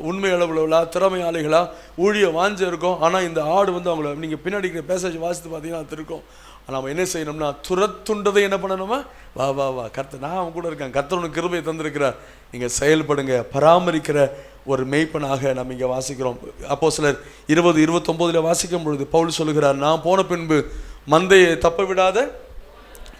உண்மை அளவுகளா திறமையாளிகளா ஊழிய வாஞ்ச இருக்கும். ஆனால் இந்த ஆடு அவங்கள நீங்கள் பின்னாடி பேச வாசித்து பார்த்தீங்கன்னா அது இருக்கும். ஆனால் நம்ம என்ன செய்யணும்னா துரத்துண்டதை என்ன பண்ணணுமா, வா வா வா கர்த்தர் நான் அவன் கூட இருக்கேன், கர்த்தர் உனக்கு கிருபையை தந்திருக்கிறார், நீங்கள் செயல்படுங்க. பராமரிக்கிற ஒரு மெய்ப்பனாக நம்ம இங்கே வாசிக்கிறோம். அப்போஸ்தலர் 20-29 வாசிக்கும் பொழுது பவுல் சொல்லுகிறார், நான் போன பின்பு மந்தையை தப்ப விடாத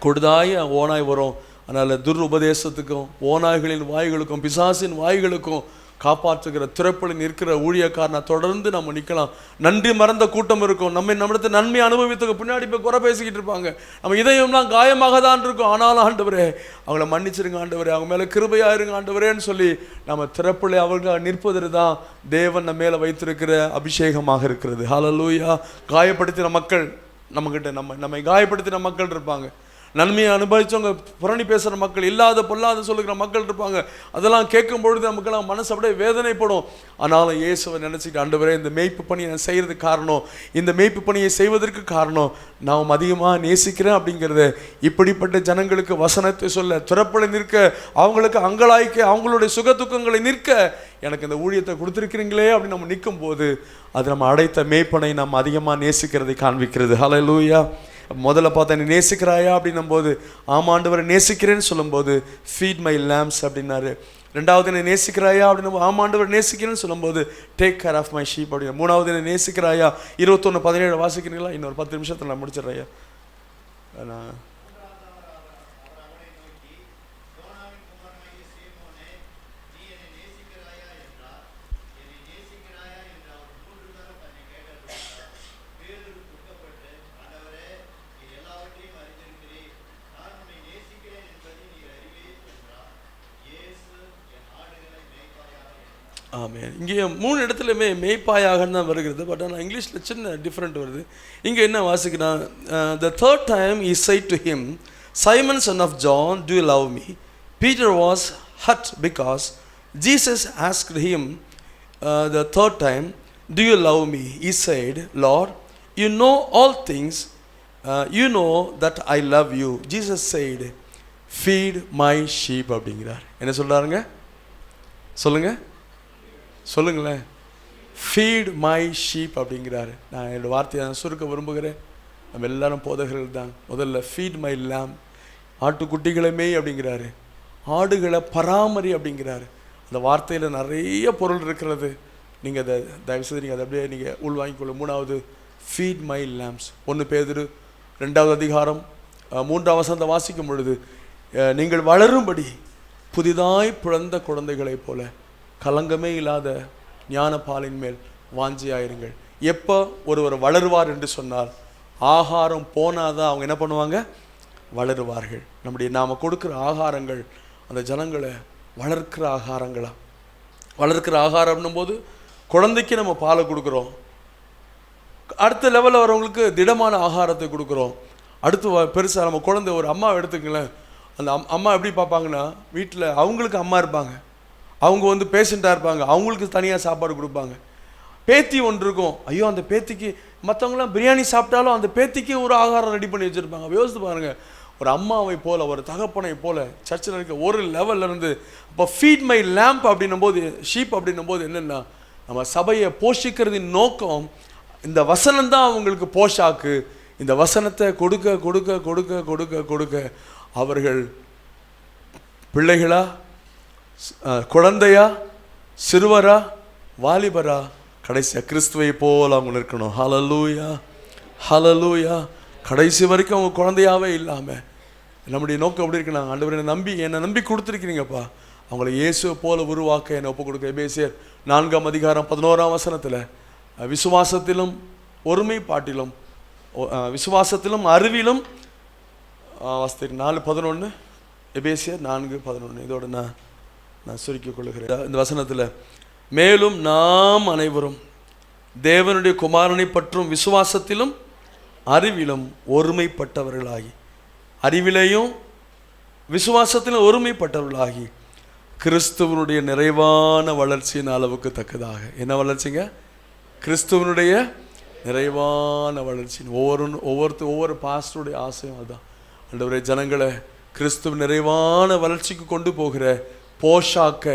கொடுதாய ஓனாய் வரும். அதனால் துருபதேசத்துக்கும் ஓநாய்களின் வாய்களுக்கும் பிசாசின் வாய்களுக்கும் காப்பாற்றுகிற திறப்பில் நிற்கிற ஊழியக்காரனை தொடர்ந்து நம்ம நிற்கலாம். நன்றி மறந்த கூட்டம் இருக்கும், நம்மிடத்தை நன்மை அனுபவித்துக்கு பின்னாடி போய் குறை பேசிக்கிட்டு இருப்பாங்க, நம்ம இதயம்லாம் காயமாக தான் இருக்கும். ஆனாலும் ஆண்டவரே அவங்கள மன்னிச்சிருங்க ஆண்டவரே, அவங்க மேலே கிருபையாக இருங்க ஆண்டவரேன்னு சொல்லி நம்ம திறப்பில் அவர்கள் நிற்பது தான் தேவன் நம்ம மேலே வைத்திருக்கிற அபிஷேகமாக இருக்கிறது. ஹல்லேலூயா. காயப்படுத்தின மக்கள் நம்மக்கிட்ட நம்மை காயப்படுத்தின மக்கள் இருப்பாங்க, நன்மையை அனுபவித்தவங்க, புரணி பேசுகிற மக்கள், இல்லாத பொல்லாத சொல்லுகிற மக்கள் இருப்பாங்க. அதெல்லாம் கேட்கும் பொழுது நமக்கெல்லாம் மனசு அப்படியே வேதனைப்படும். ஆனாலும் இயேசுவை நினச்சிட்டு, ஆண்டவரே இந்த மேய்ப்பு பணியை நான் செய்கிறதுக்கு காரணம், இந்த மேய்ப்பு பணியை செய்வதற்கு காரணம் நாம் அதிகமாக நேசிக்கிறேன் அப்படிங்கிறத இப்படிப்பட்ட ஜனங்களுக்கு வசனத்தை சொல்ல, துறப்பலை நிற்க, அவங்களுக்கு அங்கலாய்க்க, அவங்களுடைய சுக துக்கங்களை நிற்க எனக்கு இந்த ஊழியத்தை கொடுத்துருக்கிறீங்களே அப்படின்னு நம்ம நிற்கும் போது அது நம்ம அடைத்த மேய்ப்பனை நம்ம அதிகமாக நேசிக்கிறதை காண்பிக்கிறது. ஹல்லேலூயா. முதல்ல பார்த்தா நீ நேசிக்கிறாயா அப்படின்னும் போது, ஆமாண்டவரை நேசிக்கிறேன்னு சொல்லும்போது ஃபீட் மை லேம்ஸ் அப்படின்னாரு. ரெண்டாவது என்ன நேசிக்கிறாயா அப்படின்னு, ஆமாண்டவர் நேசிக்கிறேன்னு சொல்லும்போது take care of my sheep அப்படின்னு. மூணாவது என்ன நேசிக்கிறாயா, 21:17 வாசிக்கிறீங்களா? இன்னொரு 10 நிமிஷத்தில் நான் முடிச்சிடுறேயா. நான் ஆமாம். இங்கே 3 இடத்துலையுமே மேய்ப்பாயாகன்னு தான் வருகிறது. பட் ஆனால் இங்கிலீஷில் சின்ன டிஃப்ரெண்ட் வருது. இங்கே என்ன வாசிக்கிறான்? The third time he said to him, Simon son of John, do you love me? Peter was hurt because Jesus asked him the third time, do you love me? He said, Lord, you know all things, you know that I love you. Jesus said, feed my sheep அப்படிங்கிறார். என்ன சொல்கிறாருங்க? சொல்லுங்களேன். Feet my sheep அப்படிங்கிறாரு. நான் என்னோடய வார்த்தையை நான் சுருக்க விரும்புகிறேன். நம்ம எல்லாரும் போதகர்கள் தான். முதல்ல ஃபீட் மை லாம், ஆட்டுக்குட்டிகளை மேய் அப்படிங்கிறாரு. ஆடுகளை பராமரி அப்படிங்கிறாரு. அந்த வார்த்தையில் நிறைய பொருள் இருக்கிறது. நீங்கள் அதை தயவுசெய்து நீங்கள் அதை அப்படியே நீங்கள் உள்வாங்கிக்கொள்ள. மூணாவது ஃபீட் மை லேம்ஸ். 1 பேதுரு 2வது அதிகாரம் 3ஆம் வசனத்தை வாசிக்கும் பொழுது, நீங்கள் வளரும்படி புதிதாய் பிறந்த குழந்தைகளைப் போல கலங்கமே இல்லாத ஞான பாலின் மேல் வாஞ்சியாயிருங்கள். எப்போ ஒருவர் வளருவார் என்று சொன்னால், ஆகாரம் போனாதான் அவங்க என்ன பண்ணுவாங்க? வளருவார்கள். நாம் கொடுக்குற ஆகாரங்கள் அந்த ஜனங்களை வளர்க்கிற ஆகாரங்களா? வளர்க்கிற ஆகாரம்னும் போது குழந்தைக்கு நம்ம பாலை கொடுக்குறோம், அடுத்த லெவலில் வரவங்களுக்கு திடமான ஆகாரத்தை கொடுக்குறோம். அடுத்து பெருசாக நம்ம குழந்தை, ஒரு அம்மா எடுத்துக்கங்களேன். அந்த அம்மா எப்படி பார்ப்பாங்கன்னா, வீட்டில் அவங்களுக்கு அம்மா இருப்பாங்க, அவங்க பேஷண்ட்டாக இருப்பாங்க, அவங்களுக்கு தனியாக சாப்பாடு கொடுப்பாங்க. பேத்தி ஒன்று இருக்கும், ஐயோ அந்த பேத்திக்கு, மற்றவங்களாம் பிரியாணி சாப்பிட்டாலும் அந்த பேத்திக்கு ஒரு ஆகாரம் ரெடி பண்ணி வச்சுருப்பாங்க. யோசித்து பாருங்கள், ஒரு அம்மாவை போல், ஒரு தகப்பனை போல் சர்ச்சில் இருக்க ஒரு லெவல்லேருந்து. இப்போ ஃபீட் மை லேம்ப் அப்படின்னும் போது, ஷீப் அப்படின்னும் போது என்னென்னா, நம்ம சபையை போஷிக்கிறதின் நோக்கம் இந்த வசனம்தான் அவங்களுக்கு போஷாக்கு. இந்த வசனத்தை கொடுக்க கொடுக்க கொடுக்க கொடுக்க கொடுக்க அவர்கள் பிள்ளைகளா, குழந்தையா, சிறுவரா, வாலிபரா, கடைசியாக கிறிஸ்துவை போல் அவங்க இருக்கணும். ஹல்லேலூயா, ஹல்லேலூயா. கடைசி வரைக்கும் அவங்க குழந்தையாகவே இல்லாமல் நம்முடைய நோக்கம் எப்படி இருக்குன்னா, ஆண்டவரை என்னை நம்பி கொடுத்துருக்கிறீங்கப்பா, அவங்கள இயேசுவை போல உருவாக்க என்னை ஒப்பு கொடுக்க. எபேசியர் 4ஆம் அதிகாரம் 11ஆம் வசனத்தில், விசுவாசத்திலும் ஒருமைப்பாட்டிலும், விசுவாசத்திலும் அறிவிலும், 4:11, எபேசியர் 4:11. இதோட நான் சுருக்கிக் கொள்கிறேன். இந்த வசனத்தில், மேலும் நாம் அனைவரும் தேவனுடைய குமாரனை பற்றும் விசுவாசத்திலும் அறிவிலும் ஒருமைப்பட்டவர்களாகி, அறிவிலையும் விசுவாசத்திலும் ஒருமைப்பட்டவர்களாகி கிறிஸ்துவனுடைய நிறைவான வளர்ச்சியின் அளவுக்கு தக்கதாக. என்ன வளர்ச்சிங்க? கிறிஸ்துவனுடைய நிறைவான வளர்ச்சி. ஒவ்வொரு பாஸ்டருடைய ஆசையும் அதுதான். ஆண்டவரே, ஜனங்களை கிறிஸ்துவ நிறைவான வளர்ச்சிக்கு கொண்டு போகிற போஷாக்க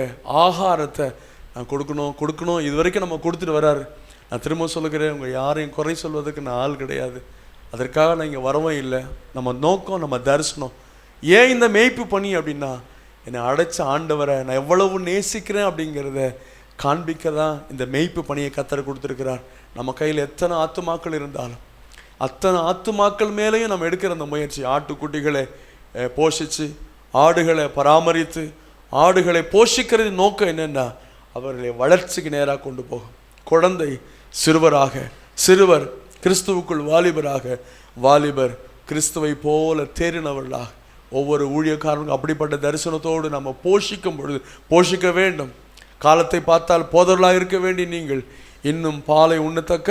ஆகாரத்தை நான் கொடுக்கணும். இது வரைக்கும் நம்ம கொடுத்துட்டு வராரு. நான் திரும்ப சொல்லுகிறேன், உங்கள் யாரையும் குறை சொல்வதற்கு நான் ஆள் கிடையாது. அதற்காக நான் இங்கே வரவும் இல்லை. நம்ம நோக்கம், நம்ம தரிசனம். ஏன் இந்த மேய்ப்பு பணி அப்படின்னா, என்னை அடைச்ச ஆண்டவரை நான் எவ்வளவு நேசிக்கிறேன் அப்படிங்கிறத காண்பிக்க தான் இந்த மேய்ப்பு பணியை கர்த்தர் கொடுத்துருக்கிறார். நம்ம கையில் எத்தனை ஆத்துமாக்கள் இருந்தாலும் அத்தனை ஆத்துமாக்கள் மேலேயும் நம்ம எடுக்கிற அந்த முயற்சி, ஆட்டுக்குட்டிகளை போஷித்து, ஆடுகளை பராமரித்து, ஆடுகளை போஷிக்கிறது நோக்கம் என்னென்னா, அவர்களை வளர்ச்சிக்கு நேராக கொண்டு போகும். குழந்தை சிறுவராக, சிறுவர் கிறிஸ்துவுக்குள் வாலிபராக, வாலிபர் கிறிஸ்துவை போல தேறினவர்களாக, ஒவ்வொரு ஊழியக்காரனுக்கும் அப்படிப்பட்ட தரிசனத்தோடு நம்ம போஷிக்கும் பொழுது, போஷிக்க வேண்டும். காலத்தை பார்த்தால் போதவர்களாக இருக்க வேண்டிய நீங்கள் இன்னும் பாலை உண்ணத்தக்க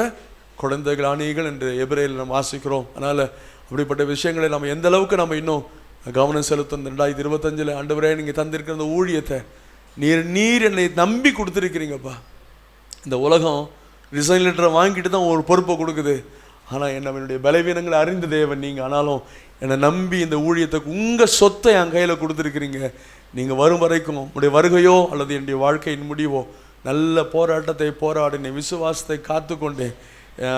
குழந்தைகள் அணிகள் என்று எபிரேயரில் நம்ம வாசிக்கிறோம். அதனால் அப்படிப்பட்ட விஷயங்களை நம்ம எந்த அளவுக்கு நம்ம இன்னும் கவனம் செலுத்தணும். 2025 ஆண்டவரே நீங்கள் தந்திருக்கிற அந்த ஊழியத்தை நீர் என்னை நம்பி கொடுத்துருக்கிறீங்கப்பா. இந்த உலகம் ரிசைன் லெட்டரை வாங்கிட்டு தான் ஒரு பொறுப்பை கொடுக்குது. ஆனால் என்னுடைய பலவீனங்களை அறிந்த தேவன் நீங்கள். ஆனாலும் என்னை நம்பி இந்த ஊழியத்துக்கு உங்கள் சொத்தை என் கையில் கொடுத்துருக்கிறீங்க. நீங்கள் வரும் வரைக்கும் உங்களுடைய வருகையோ அல்லது என்னுடைய வாழ்க்கையின் முடிவோ நல்ல போராட்டத்தை போராடினேன், விசுவாசத்தை காத்து கொண்டேன்,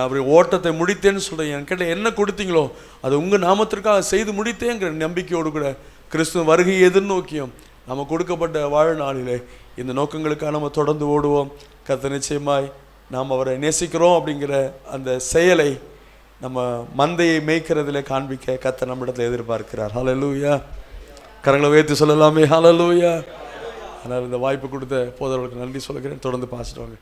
அப்படி ஓட்டத்தை முடித்தேன்னு சொல்கிறேன். என்கிட்ட என்ன கொடுத்தீங்களோ அதை உங்கள் நாமத்திற்காக செய்து முடித்தேங்கிற நம்பிக்கையோடு கூட கிறிஸ்துவ வருகையை எதிர்நோக்கியும் நம்ம கொடுக்கப்பட்ட வாழ்நாளிலே இந்த நோக்கங்களுக்காக நம்ம தொடர்ந்து ஓடுவோம். கர்த்தர் நிச்சயமாய் நாம் அவரை நேசிக்கிறோம் அப்படிங்கிற அந்த செயலை நம்ம மந்தையை மேய்க்கிறதுல காண்பிக்க கர்த்தர் நம்மிடத்தில் எதிர்பார்க்கிறார். ஹல்லேலூயா. கரங்களை உயர்த்தி சொல்லலாமே ஹல்லேலூயா. அதனால் இந்த வாய்ப்பு கொடுத்த போதவர்களுக்கு நன்றி சொல்கிறேன். தொடர்ந்து பாசிட்டு வாங்க.